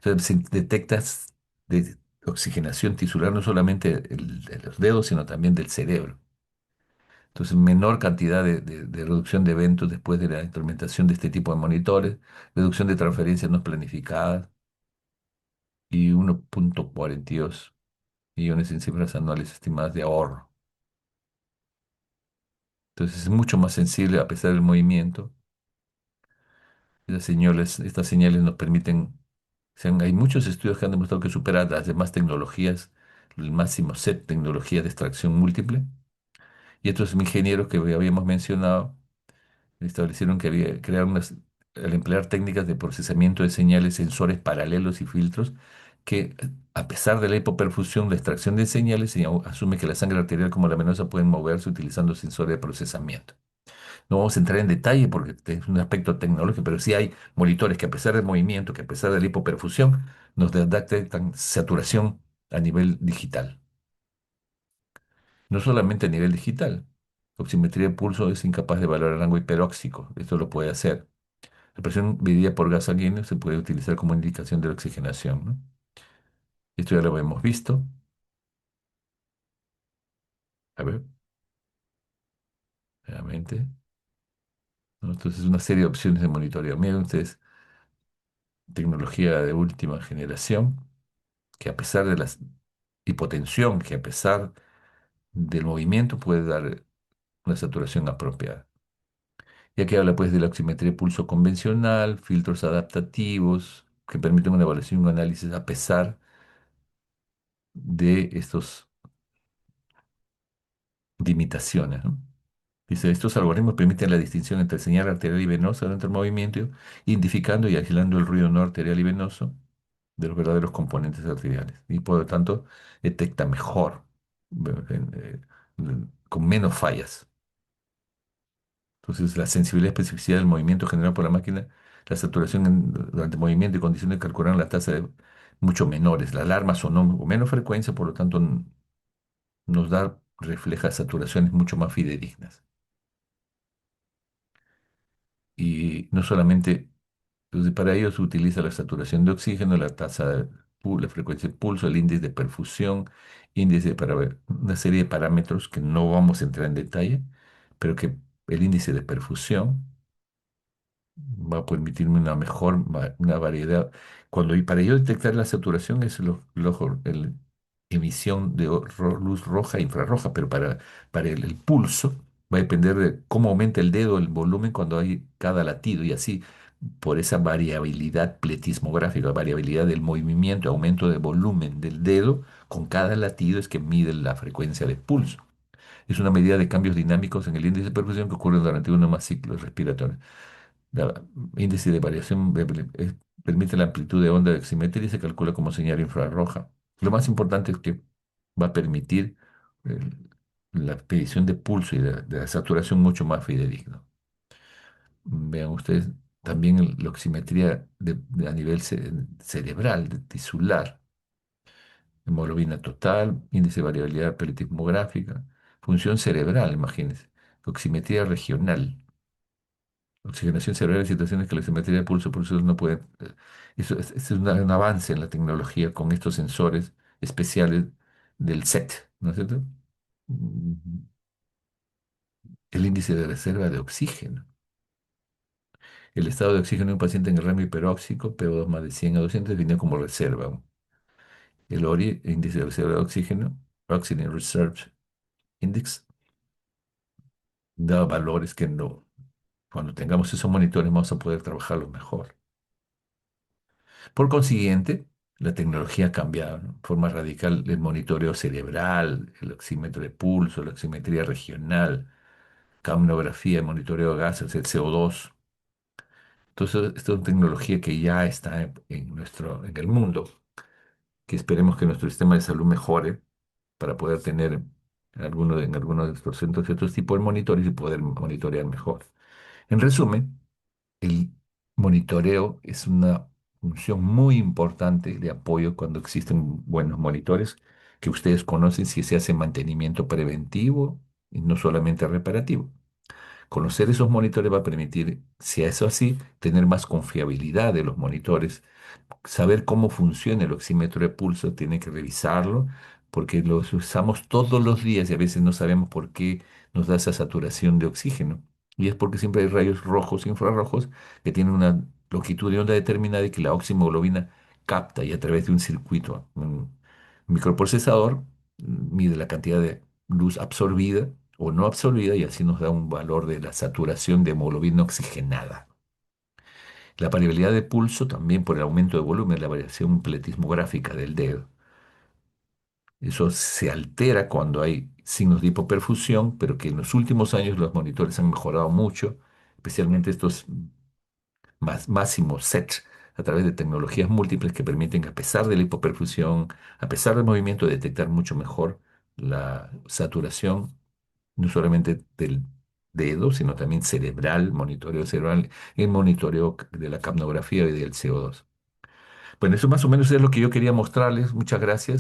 sea, se detectas de oxigenación tisular no solamente de los dedos, sino también del cerebro. Entonces, menor cantidad de reducción de eventos después de la implementación de este tipo de monitores, reducción de transferencias no planificadas y 1,42 millones en cifras anuales estimadas de ahorro. Entonces, es mucho más sensible a pesar del movimiento. Estas señales nos permiten, hay muchos estudios que han demostrado que superan las demás tecnologías, el máximo set de tecnología de extracción múltiple. Y estos ingenieros que habíamos mencionado establecieron que había crear al emplear técnicas de procesamiento de señales, sensores paralelos y filtros, que a pesar de la hipoperfusión, la extracción de señales asume que la sangre arterial como la venosa pueden moverse utilizando sensores de procesamiento. No vamos a entrar en detalle porque es un aspecto tecnológico, pero sí hay monitores que a pesar del movimiento, que a pesar de la hipoperfusión, nos detectan saturación a nivel digital. No solamente a nivel digital. La oximetría de pulso es incapaz de evaluar el rango hiperóxico. Esto lo puede hacer. La presión medida por gas sanguíneo se puede utilizar como indicación de la oxigenación, ¿no? Esto ya lo hemos visto. A ver, nuevamente, ¿no? Entonces, una serie de opciones de monitoreo. Miren ustedes, tecnología de última generación, que a pesar de la hipotensión, que a pesar del movimiento puede dar una saturación apropiada. Y aquí habla pues de la oximetría de pulso convencional, filtros adaptativos, que permiten una evaluación y un análisis a pesar de estas limitaciones, ¿no? Dice, estos algoritmos permiten la distinción entre señal arterial y venosa durante el movimiento, identificando y aislando el ruido no arterial y venoso de los verdaderos componentes arteriales. Y por lo tanto, detecta mejor, con menos fallas. Entonces, la sensibilidad y especificidad del movimiento generado por la máquina, la saturación durante el movimiento y condiciones que calculan la tasa de mucho menores. La alarma sonó con menos frecuencia, por lo tanto, refleja saturaciones mucho más fidedignas. Y no solamente, entonces para ello se utiliza la saturación de oxígeno, la tasa la frecuencia de pulso, el índice de perfusión, índice para ver una serie de parámetros que no vamos a entrar en detalle, pero que el índice de perfusión va a permitirme una una variedad. Para yo detectar la saturación es el emisión de luz roja e infrarroja, pero para el pulso va a depender de cómo aumenta el dedo, el volumen cuando hay cada latido y así por esa variabilidad pletismográfica, variabilidad del movimiento, aumento de volumen del dedo, con cada latido es que mide la frecuencia del pulso. Es una medida de cambios dinámicos en el índice de perfusión que ocurren durante uno o más ciclos respiratorios. La índice de variación permite la amplitud de onda de oximetría y se calcula como señal infrarroja. Lo más importante es que va a permitir eh, la medición de pulso y de la saturación mucho más fidedigno. Vean ustedes también la oximetría a nivel cerebral, tisular. hemoglobina total, índice de variabilidad politismográfica, función cerebral, imagínense, oximetría regional, oxigenación cerebral en situaciones que la oximetría de pulso no puede. Eso es un avance en la tecnología con estos sensores especiales del SET, ¿no es cierto? Mm, El índice de reserva de oxígeno. El estado de oxígeno de un paciente en el rango hiperóxico, PO2 más de 100 a 200, definido como reserva. El ORI, índice de reserva de oxígeno, Oxygen Reserve Index, da valores que no, cuando tengamos esos monitores vamos a poder trabajarlos mejor. Por consiguiente, la tecnología ha cambiado, ¿no? De forma radical el monitoreo cerebral, el oxímetro de pulso, la oximetría regional, capnografía, monitoreo de gases, el CO2. Entonces, esta es una tecnología que ya está en el mundo, que esperemos que nuestro sistema de salud mejore para poder tener en algunos de estos centros ciertos tipos de monitores y poder monitorear mejor. En resumen, el monitoreo es una función muy importante de apoyo cuando existen buenos monitores que ustedes conocen si se hace mantenimiento preventivo y no solamente reparativo. Conocer esos monitores va a permitir, si es así, tener más confiabilidad de los monitores, saber cómo funciona el oxímetro de pulso, tiene que revisarlo, porque los usamos todos los días y a veces no sabemos por qué nos da esa saturación de oxígeno. Y es porque siempre hay rayos rojos e infrarrojos que tienen una longitud de onda determinada y que la oxihemoglobina capta y a través de un circuito, un microprocesador, mide la cantidad de luz absorbida o no absorbida y así nos da un valor de la saturación de hemoglobina oxigenada. La variabilidad de pulso también por el aumento de volumen, la variación pletismográfica del dedo. Eso se altera cuando hay signos de hipoperfusión, pero que en los últimos años los monitores han mejorado mucho, especialmente estos máximos SET a través de tecnologías múltiples que permiten, a pesar de la hipoperfusión, a pesar del movimiento, detectar mucho mejor la saturación, no solamente del dedo, sino también cerebral, monitoreo cerebral, el monitoreo de la capnografía y del CO2. Bueno, eso más o menos es lo que yo quería mostrarles. Muchas gracias.